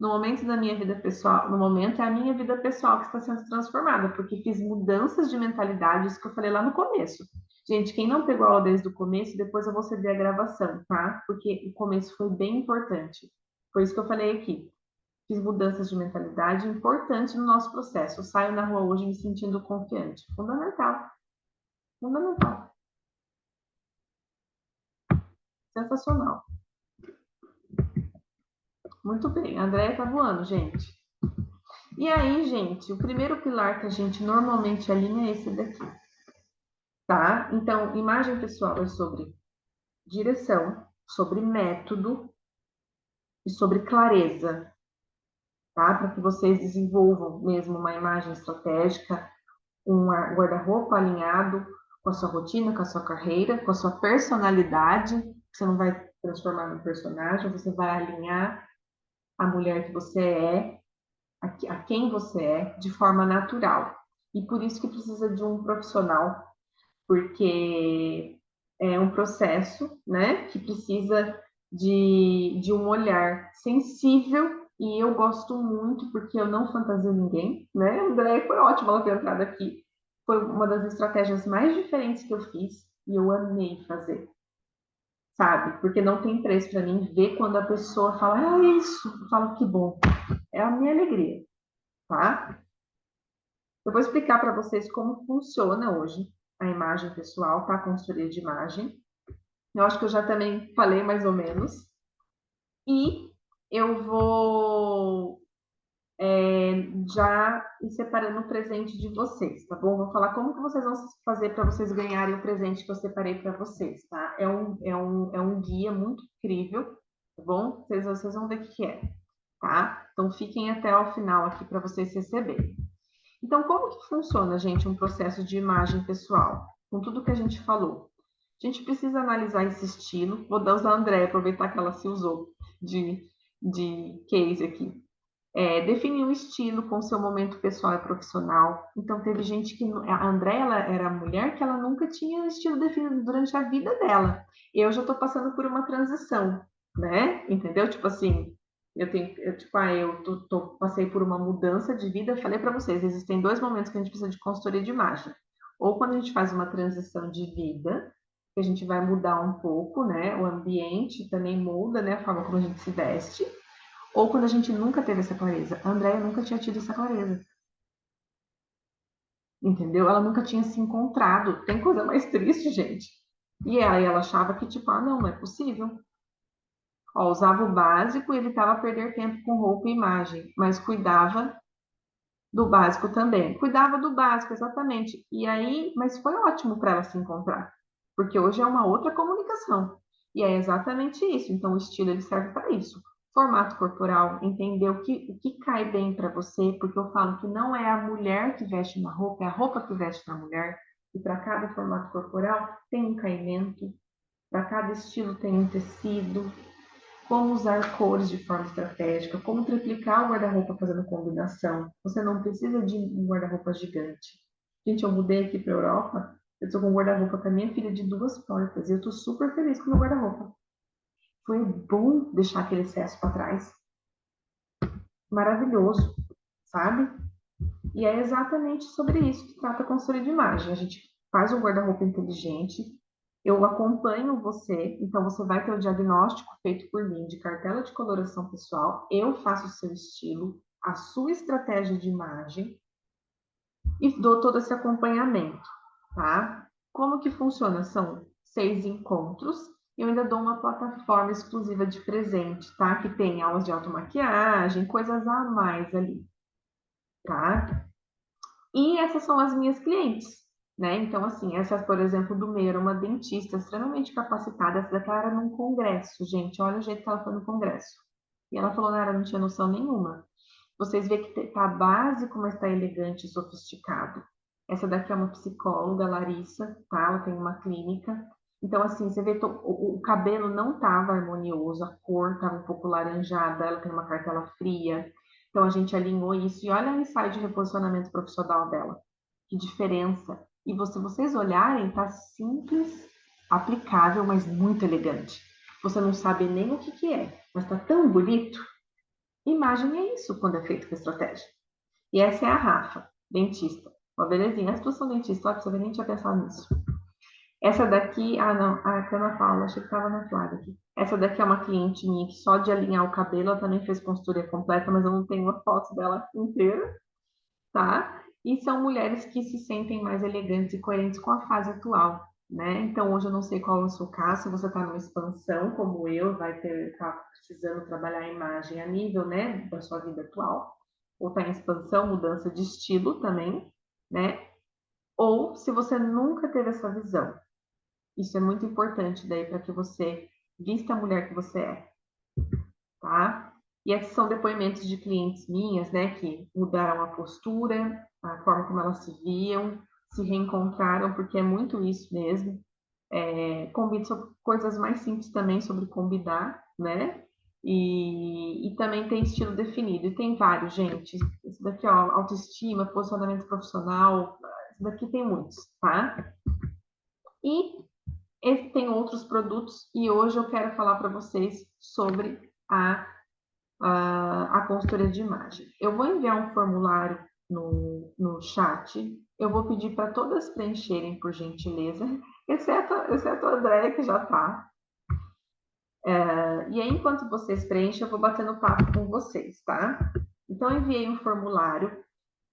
No momento da minha vida pessoal, no momento é a minha vida pessoal que está sendo transformada, porque fiz mudanças de mentalidade, isso que eu falei lá no começo. Gente, quem não pegou a aula desde o começo, depois eu vou ceder a gravação, tá? Porque o começo foi bem importante. Foi isso que eu falei aqui. Fiz mudanças de mentalidade importantes no nosso processo. Eu saio na rua hoje me sentindo confiante. Fundamental. Fundamental. Sensacional. Muito bem. A Andréia tá voando, gente. E aí, gente, o primeiro pilar que a gente normalmente alinha é esse daqui, tá? Então, imagem pessoal é sobre direção, sobre método e sobre clareza, tá? Para que vocês desenvolvam mesmo uma imagem estratégica, um guarda-roupa alinhado com a sua rotina, com a sua carreira, com a sua personalidade. Você não vai transformar num personagem, você vai alinhar a mulher que você é, a quem você é, de forma natural. E por isso que precisa de um profissional, porque é um processo, né, que precisa de um olhar sensível, e eu gosto muito, porque eu não fantasio ninguém, né? André, foi ótimo ela ter entrado aqui. Foi uma das estratégias mais diferentes que eu fiz, e eu amei fazer, sabe? Porque não tem preço para mim ver quando a pessoa fala, ah, é isso, eu falo que bom, é a minha alegria, tá? Eu vou explicar para vocês como funciona hoje a imagem pessoal, tá? A consultoria de imagem. Eu acho que eu já também falei mais ou menos. E eu vou já ir separando o presente de vocês, tá bom? Vou falar como que vocês vão fazer para vocês ganharem o presente que eu separei para vocês, tá? É um guia muito incrível, tá bom? Vocês vão ver o que é, tá? Então fiquem até o final aqui para vocês receberem. Então, como que funciona, gente, um processo de imagem pessoal? Com tudo que a gente falou. A gente precisa analisar esse estilo. Vou dar usar a Andréia, aproveitar que ela se usou de case aqui. Definir um estilo com seu momento pessoal e profissional. Então, teve gente que... A Andréia, ela era mulher que ela nunca tinha estilo definido durante a vida dela. Eu já estou passando por uma transição, né? Entendeu? Tipo assim, passei por uma mudança de vida. Falei para vocês, existem dois momentos que a gente precisa de consultoria de imagem. Ou quando a gente faz uma transição de vida, que a gente vai mudar um pouco, né? O ambiente também muda, né? A forma como a gente se veste. Ou quando a gente nunca teve essa clareza. A Andrea nunca tinha tido essa clareza. Entendeu? Ela nunca tinha se encontrado. Tem coisa mais triste, gente. E ela achava que, tipo, não é possível. Ó, usava o básico e evitava perder tempo com roupa e imagem, mas cuidava do básico também. Cuidava do básico, exatamente. E aí, mas foi ótimo para ela se encontrar, porque hoje é uma outra comunicação. E é exatamente isso. Então, o estilo ele serve para isso. Formato corporal, entender o que cai bem para você, porque eu falo que não é a mulher que veste uma roupa, é a roupa que veste na mulher. E para cada formato corporal tem um caimento, para cada estilo tem um tecido, como usar cores de forma estratégica, como triplicar o guarda-roupa fazendo combinação. Você não precisa de um guarda-roupa gigante. Gente, eu mudei aqui para a Europa, eu estou com um guarda-roupa com a minha filha de 2 portas e eu estou super feliz com o meu guarda-roupa. Foi bom deixar aquele excesso para trás. Maravilhoso, sabe? E é exatamente sobre isso que trata a consultoria de imagem. A gente faz um guarda-roupa inteligente, eu acompanho você, então você vai ter o diagnóstico feito por mim de cartela de coloração pessoal, eu faço o seu estilo, a sua estratégia de imagem e dou todo esse acompanhamento, tá? Como que funciona? São 6 encontros e eu ainda dou uma plataforma exclusiva de presente, tá? Que tem aulas de automaquiagem, coisas a mais ali, tá? E essas são as minhas clientes, né? Então, assim, essa, por exemplo, do meio era uma dentista extremamente capacitada. Essa daqui era num congresso, gente. Olha o jeito que ela foi no congresso. E ela falou, Nara, não tinha noção nenhuma. Vocês veem que tá básico, mas tá elegante e sofisticado. Essa daqui é uma psicóloga, Larissa, tá? Ela tem uma clínica. Então, assim, você vê, o cabelo não tava harmonioso, a cor tava um pouco laranjada, ela tem uma cartela fria. Então, a gente alinhou isso. E olha o ensaio de reposicionamento profissional dela. Que diferença. E se vocês olharem, tá simples, aplicável, mas muito elegante. Você não sabe nem o que é, mas tá tão bonito. Imagem é isso quando é feito com estratégia. E essa é a Rafa, dentista. Uma belezinha. A situação dentista, olha, você nem tinha pensado nisso. Essa daqui, não, a Ana Paula, achei que estava na slide aqui. Essa daqui é uma cliente minha que só de alinhar o cabelo, ela também fez consultoria completa, mas eu não tenho uma foto dela inteira, tá? E são mulheres que se sentem mais elegantes e coerentes com a fase atual, né? Então, hoje eu não sei qual é o seu caso, se você está numa expansão, como eu, tá precisando trabalhar a imagem a nível, né, da sua vida atual, ou está em expansão, mudança de estilo também, né? Ou se você nunca teve essa visão. Isso é muito importante daí para que você vista a mulher que você é, tá? E esses são depoimentos de clientes minhas, né, que mudaram a postura, a forma como elas se viam, se reencontraram, porque é muito isso mesmo. Convido sobre coisas mais simples também sobre combinar, né? E também tem estilo definido. E tem vários, gente. Isso daqui, ó, autoestima, posicionamento profissional, isso daqui tem muitos, tá? E tem outros produtos e hoje eu quero falar para vocês sobre a consultoria de imagem. Eu vou enviar um formulário no chat, eu vou pedir para todas preencherem, por gentileza, exceto a Andréia, que já está. E aí, enquanto vocês preenchem, eu vou batendo papo com vocês, tá? Então, eu enviei um formulário,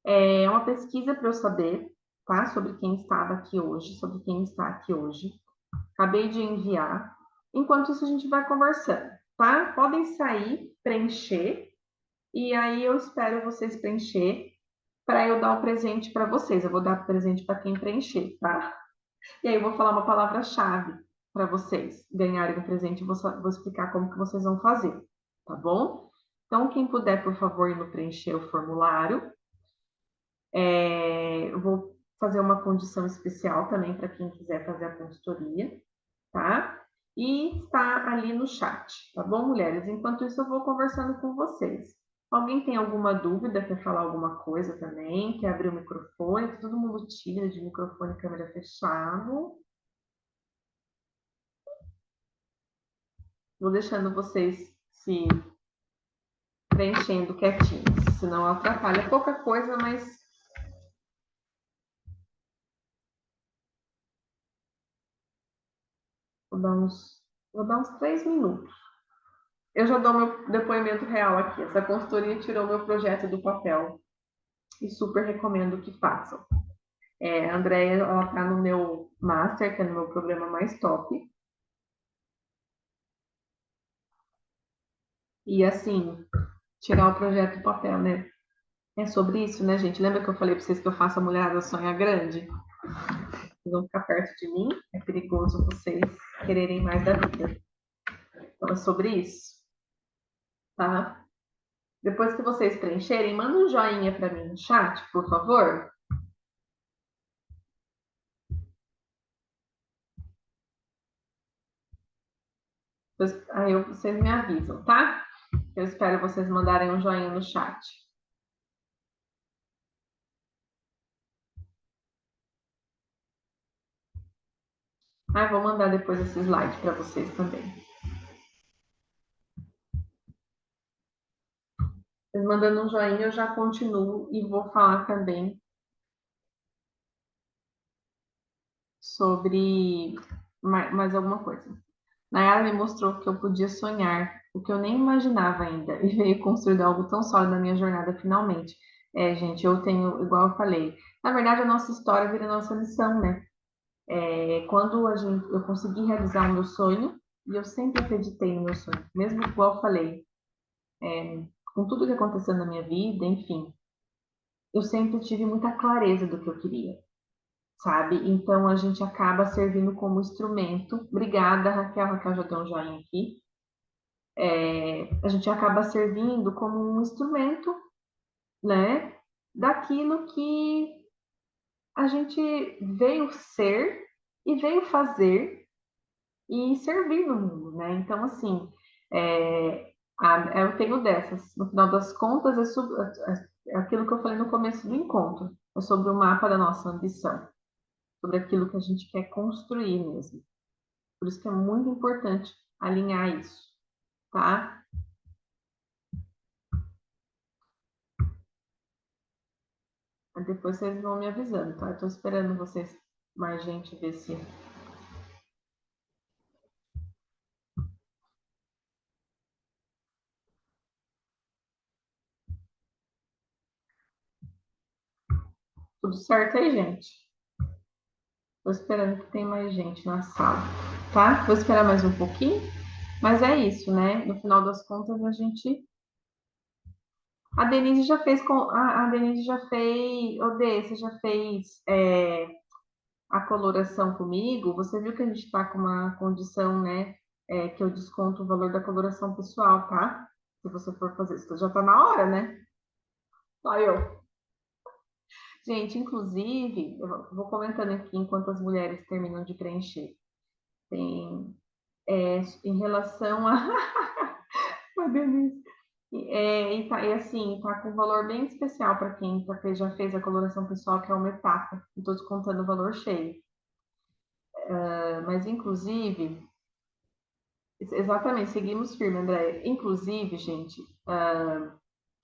é uma pesquisa para eu saber, tá? Sobre quem estava aqui hoje, sobre quem está aqui hoje. Acabei de enviar. Enquanto isso, a gente vai conversando, tá? Podem sair, preencher, e aí eu espero vocês preencher para eu dar o presente para vocês. Eu vou dar presente para quem preencher, tá? E aí eu vou falar uma palavra-chave para vocês ganharem o presente e vou explicar como que vocês vão fazer, tá bom? Então, quem puder, por favor, ir no preencher o formulário. Eu vou fazer uma condição especial também para quem quiser fazer a consultoria, tá? E está ali no chat, tá bom, mulheres? Enquanto isso, eu vou conversando com vocês. Alguém tem alguma dúvida, quer falar alguma coisa também, quer abrir o microfone? Tá todo mundo tímido de microfone e câmera fechado. Vou deixando vocês se preenchendo quietinhos, senão atrapalha pouca coisa, mas vou dar uns 3 minutos. Eu já dou meu depoimento real aqui. Essa consultoria tirou meu projeto do papel e super recomendo que façam. A Andrea, ela tá no meu master, que é no meu programa mais top. E assim, tirar o projeto do papel, né? É sobre isso, né, gente? Lembra que eu falei para vocês que eu faço a mulherada sonhar grande? Vocês vão ficar perto de mim, é perigoso vocês quererem mais da vida. Então é sobre isso, tá? Depois que vocês preencherem, manda um joinha para mim no chat, por favor. Aí vocês me avisam, tá? Eu espero vocês mandarem um joinha no chat. Ah, vou mandar depois esse slide para vocês também. Vocês mandando um joinha, eu já continuo e vou falar também sobre mais alguma coisa. Nayara me mostrou que eu podia sonhar, o que eu nem imaginava ainda, e veio construir algo tão sólido na minha jornada finalmente. É, gente, eu tenho, igual eu falei, na verdade a nossa história vira nossa missão, né? Quando eu consegui realizar o meu sonho, e eu sempre acreditei no meu sonho, mesmo igual eu falei, com tudo que aconteceu na minha vida, enfim, eu sempre tive muita clareza do que eu queria, sabe? Então a gente acaba servindo como instrumento. Obrigada, Raquel. Raquel já deu um joinha aqui. A gente acaba servindo como um instrumento, né? Daquilo que a gente veio ser e veio fazer e servir no mundo, né? Então, assim, eu tenho dessas. No final das contas, é aquilo que eu falei no começo do encontro. É sobre o mapa da nossa ambição, sobre aquilo que a gente quer construir mesmo. Por isso que é muito importante alinhar isso, tá? Mas depois vocês vão me avisando, tá? Eu tô esperando vocês, mais gente, ver se. Tudo certo aí, gente? Tô esperando que tem mais gente na sala, tá? Vou esperar mais um pouquinho, mas é isso, né? No final das contas, a gente. A Denise já fez com. A Denise já fez. Odê, você já fez a coloração comigo? Você viu que a gente tá com uma condição, né? Que eu desconto o valor da coloração pessoal, tá? Se você for fazer isso, já tá na hora, né? Só eu. Gente, inclusive, eu vou comentando aqui enquanto as mulheres terminam de preencher. Tem, em relação a. Ai, Denise. E assim, tá com um valor bem especial para quem já fez a coloração pessoal, que é uma etapa. Estou descontando o valor cheio. Mas, inclusive, exatamente, seguimos firme, André. Inclusive, gente,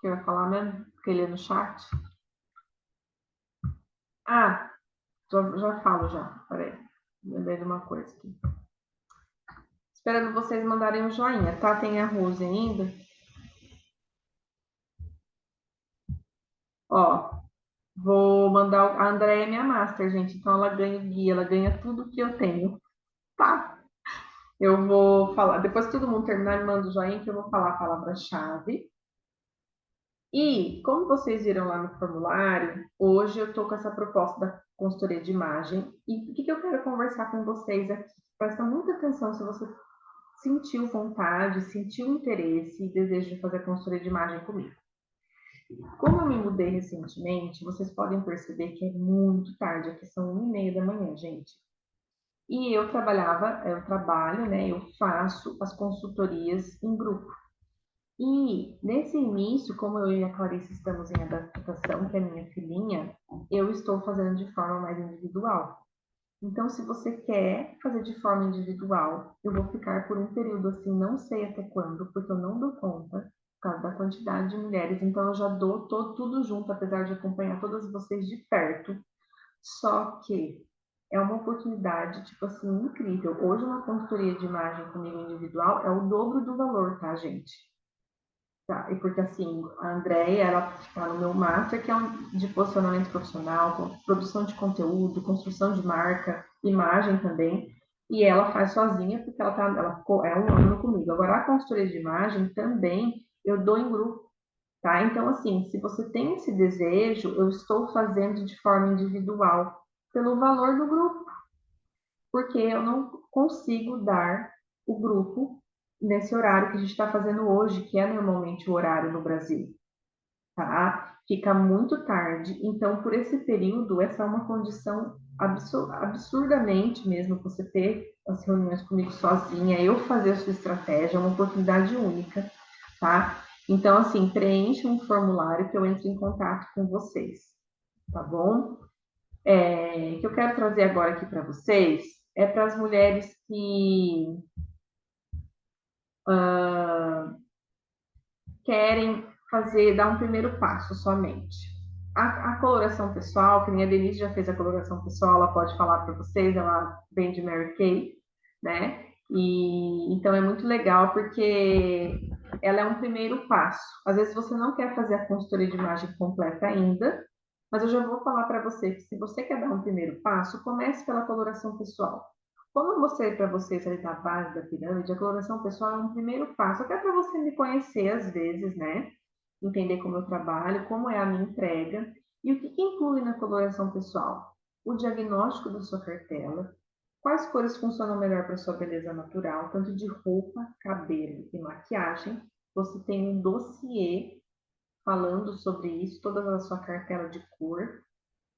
que eu ia falar mesmo, que ele é no chat. Ah, já falo já. Peraí, lembrei de uma coisa aqui. Esperando vocês mandarem um joinha, tá? Tem a Rose ainda. Ó, vou mandar. A Andréia é minha master, gente. Então ela ganha o guia, ela ganha tudo que eu tenho. Tá? Eu vou falar. Depois que todo mundo terminar, me manda o joinha que eu vou falar a palavra-chave. E, como vocês viram lá no formulário, hoje eu estou com essa proposta da consultoria de imagem. E o que eu quero conversar com vocês aqui? Presta muita atenção se você sentiu vontade, sentiu interesse e desejo de fazer a consultoria de imagem comigo. Como eu me mudei recentemente, vocês podem perceber que é muito tarde, aqui são 1h30 da manhã, gente. E eu trabalho, né? Eu faço as consultorias em grupo. E nesse início, como eu e a Clarice estamos em adaptação, que é minha filhinha, eu estou fazendo de forma mais individual. Então, se você quer fazer de forma individual, eu vou ficar por um período assim, não sei até quando, porque eu não dou conta, por causa da quantidade de mulheres. Então, eu já dou tudo junto, apesar de acompanhar todas vocês de perto. Só que é uma oportunidade, tipo assim, incrível. Hoje, uma consultoria de imagem comigo individual é o dobro do valor, tá, gente? Tá, e porque assim, a Andréia, ela está no meu master, que é de posicionamento profissional, produção de conteúdo, construção de marca, imagem também, e ela faz sozinha, porque ela ficou, é um ano comigo. Agora, a consultoria de imagem também eu dou em grupo, tá? Então, assim, se você tem esse desejo, eu estou fazendo de forma individual, pelo valor do grupo, porque eu não consigo dar o grupo nesse horário que a gente está fazendo hoje, que é normalmente o horário no Brasil, tá? Fica muito tarde, então por esse período, essa é uma condição absurdamente mesmo, você ter as reuniões comigo sozinha, eu fazer a sua estratégia, é uma oportunidade única, tá? Então, assim, preencha um formulário que eu entre em contato com vocês, tá bom? Que eu quero trazer agora aqui para vocês é para as mulheres que querem fazer, dar um primeiro passo somente. A coloração pessoal, que nem a Denise já fez a coloração pessoal, ela pode falar para vocês, ela vem de Mary Kay, né? E então é muito legal porque ela é um primeiro passo. Às vezes você não quer fazer a consultoria de imagem completa ainda, mas eu já vou falar para você que se você quer dar um primeiro passo, comece pela coloração pessoal. Como você, para você, sair da base da pirâmide, a coloração pessoal é um primeiro passo, até para você me conhecer às vezes, né? Entender como eu trabalho, como é a minha entrega e o que inclui na coloração pessoal. O diagnóstico da sua cartela, quais cores funcionam melhor para sua beleza natural, tanto de roupa, cabelo e maquiagem. Você tem um dossiê falando sobre isso, toda a sua cartela de cor,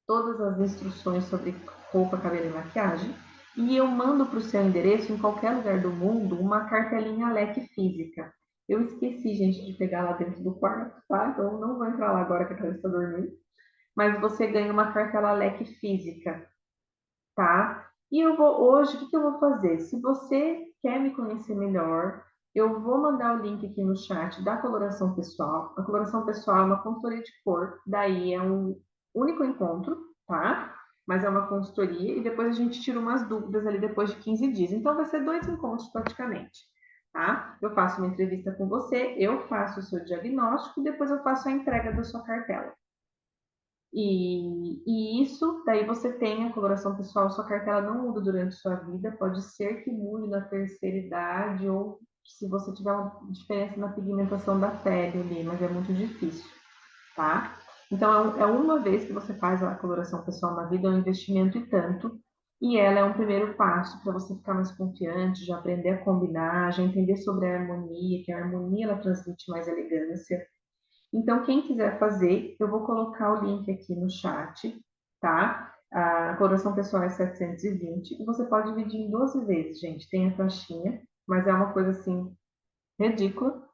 todas as instruções sobre roupa, cabelo e maquiagem. E eu mando para o seu endereço, em qualquer lugar do mundo, uma cartelinha leque física. Eu esqueci, gente, de pegar lá dentro do quarto, tá? Então não vou entrar lá agora que a Thaís está dormindo. Mas você ganha uma cartela leque física, tá? E eu vou hoje, o que eu vou fazer? Se você quer me conhecer melhor, eu vou mandar o link aqui no chat da coloração pessoal. A coloração pessoal é uma consultoria de cor, daí é um único encontro, tá? Mas é uma consultoria e depois a gente tira umas dúvidas ali depois de 15 dias. Então vai ser 2 encontros praticamente, tá? Eu faço uma entrevista com você, eu faço o seu diagnóstico e depois eu faço a entrega da sua cartela. E isso, daí você tem a coloração pessoal, sua cartela não muda durante sua vida, pode ser que mude na terceira idade ou se você tiver uma diferença na pigmentação da pele ali, mas é muito difícil, tá? Então, é uma vez que você faz a coloração pessoal na vida, é um investimento e tanto, e ela é um primeiro passo para você ficar mais confiante, já aprender a combinar, já entender sobre a harmonia, que a harmonia ela transmite mais elegância. Então, quem quiser fazer, eu vou colocar o link aqui no chat, tá? A coloração pessoal é 720 e você pode dividir em 12 vezes, gente. Tem a taxinha, mas é uma coisa assim ridícula.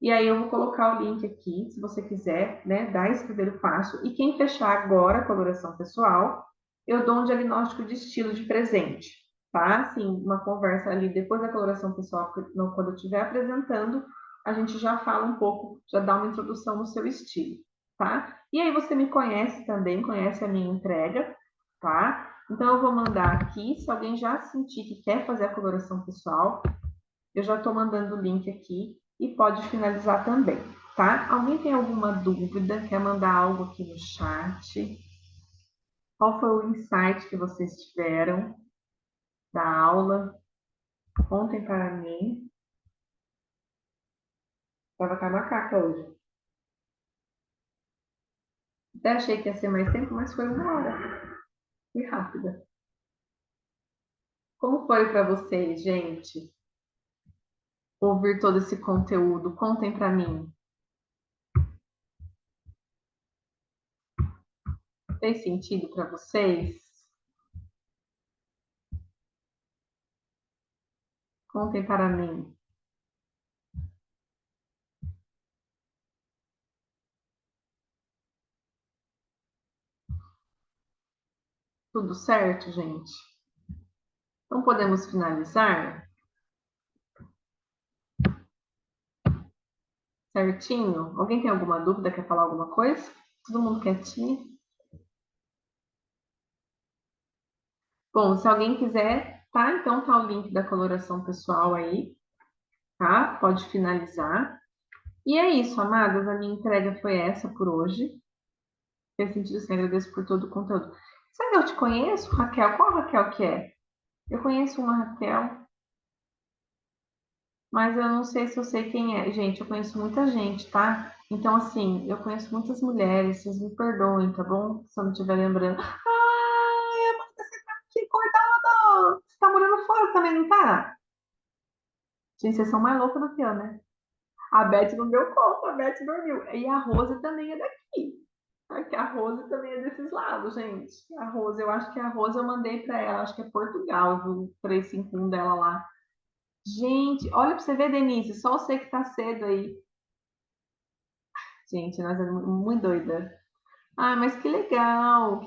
E aí eu vou colocar o link aqui, se você quiser, né, dar esse primeiro passo. E quem fechar agora a coloração pessoal, eu dou um diagnóstico de estilo de presente, tá? Assim, uma conversa ali depois da coloração pessoal, quando eu estiver apresentando, a gente já fala um pouco, já dá uma introdução no seu estilo, tá? E aí você me conhece também, conhece a minha entrega, tá? Então eu vou mandar aqui, se alguém já sentir que quer fazer a coloração pessoal, eu já estou mandando o link aqui e pode finalizar também, tá? Alguém tem alguma dúvida? Quer mandar algo aqui no chat? Qual foi o insight que vocês tiveram da aula? Contem para mim. Estava com a macaca hoje. Até achei que ia ser mais tempo, mas foi 1 hora. Foi rápida. Como foi para vocês, gente, ouvir todo esse conteúdo? Contem para mim. Fez sentido para vocês? Contem para mim. Tudo certo, gente? Então podemos finalizar? Certinho? Alguém tem alguma dúvida? Quer falar alguma coisa? Todo mundo quietinho? Bom, se alguém quiser, tá? Então tá o link da coloração pessoal aí, tá? Pode finalizar. E é isso, amadas. A minha entrega foi essa por hoje. Fez sentido, assim, agradeço por todo o conteúdo. Sabe que eu te conheço, Raquel? Qual Raquel que é? Eu conheço uma Raquel, mas eu não sei se eu sei quem é. Gente, eu conheço muita gente, tá? Então, assim, eu conheço muitas mulheres, vocês me perdoem, tá bom? Se eu não estiver lembrando. Ai, Amanda, você tá aqui acordada! Você tá morando fora também, não tá? Gente, vocês são mais loucos do que eu, né? A Beth não deu conta, a Beth dormiu. E a Rose também é daqui. Aqui, a Rose também é desses lados, gente. A Rose, eu acho que a Rose eu mandei para ela, acho que é Portugal, do 351 dela lá. Gente, olha para você ver, Denise, só você que tá cedo aí. Gente, nós é muito doida. Ah, mas que legal,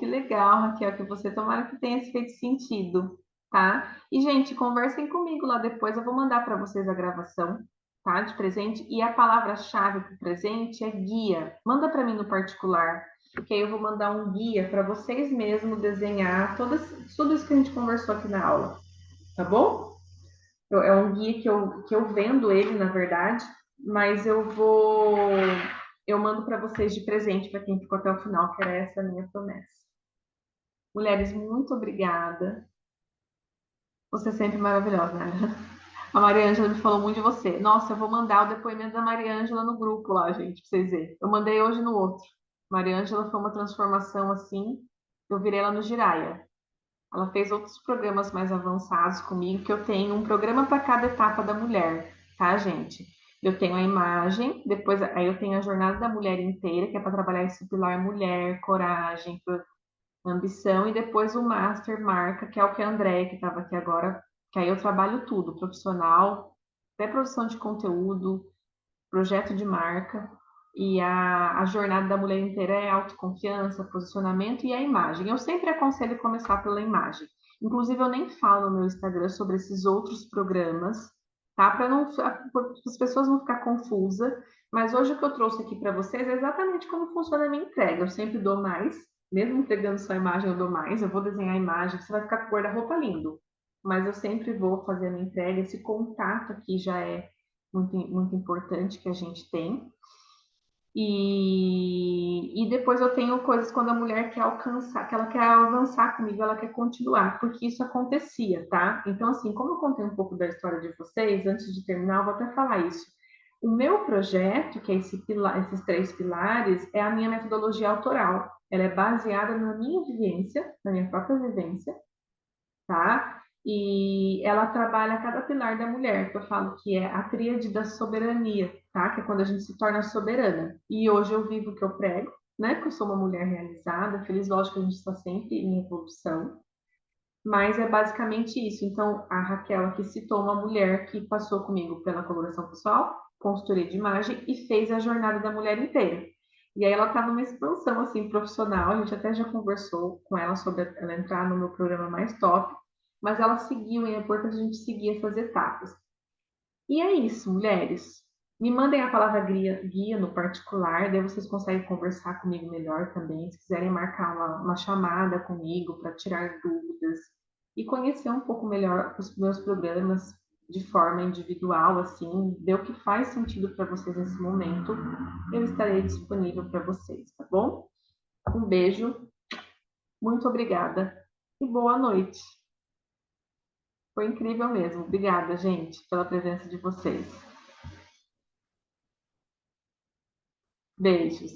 Raquel, que você tomara que tenha feito sentido, tá? E, gente, conversem comigo lá depois, eu vou mandar para vocês a gravação, tá? De presente. E a palavra-chave para o presente é guia. Manda para mim no particular, que aí eu vou mandar um guia para vocês mesmos desenhar tudo isso que a gente conversou aqui na aula, tá bom? É um guia que eu vendo ele, na verdade, mas eu mando para vocês de presente para quem ficou até o final, que era essa a minha promessa. Mulheres, muito obrigada. Você é sempre maravilhosa, né? A Maria Ângela me falou muito de você. Nossa, eu vou mandar o depoimento da Maria Ângela no grupo lá, gente, pra vocês verem. Eu mandei hoje no outro. Maria Ângela foi uma transformação assim. Eu virei ela no Giraia. Ela fez outros programas mais avançados comigo, que eu tenho um programa para cada etapa da mulher, tá, gente? Eu tenho a imagem, depois aí eu tenho a jornada da mulher inteira, que é para trabalhar esse pilar mulher, coragem, ambição, e depois o master marca, que é o que a Andréia, que estava aqui agora, que aí eu trabalho tudo, profissional, até produção de conteúdo, projeto de marca, e a jornada da mulher inteira é autoconfiança, posicionamento e a imagem. Eu sempre aconselho começar pela imagem. Inclusive, eu nem falo no meu Instagram sobre esses outros programas, tá? Para as pessoas não ficar confusas. Mas hoje o que eu trouxe aqui para vocês é exatamente como funciona a minha entrega. Eu sempre dou mais, mesmo entregando só a imagem, eu dou mais. Eu vou desenhar a imagem, você vai ficar com o guarda-roupa lindo. Mas eu sempre vou fazer a minha entrega. Esse contato aqui já é muito importante que a gente tem. E depois eu tenho coisas quando a mulher quer alcançar, que ela quer avançar comigo, ela quer continuar, porque isso acontecia, tá? Então, assim, como eu contei um pouco da história de vocês, antes de terminar, eu vou até falar isso. O meu projeto, que é esses 3 pilares, é a minha metodologia autoral. Ela é baseada na minha vivência, na minha própria vivência, tá? E ela trabalha cada pilar da mulher, que eu falo que é a tríade da soberania, tá? Que é quando a gente se torna soberana. E hoje eu vivo o que eu prego, né? Que eu sou uma mulher realizada, feliz, lógico que a gente está sempre em evolução, mas é basicamente isso. Então, a Raquel aqui citou uma mulher que passou comigo pela coloração pessoal, consultoria de imagem e fez a jornada da mulher inteira. E aí ela está numa expansão assim profissional. A gente até já conversou com ela sobre ela entrar no meu programa mais top, mas ela seguiu e é importante a gente seguir essas etapas. E é isso, mulheres. Me mandem a palavra guia no particular, daí vocês conseguem conversar comigo melhor também. Se quiserem marcar uma chamada comigo para tirar dúvidas e conhecer um pouco melhor os meus programas de forma individual, assim, ver o que faz sentido para vocês nesse momento, eu estarei disponível para vocês, tá bom? Um beijo, muito obrigada e boa noite. Foi incrível mesmo. Obrigada, gente, pela presença de vocês. Beijos.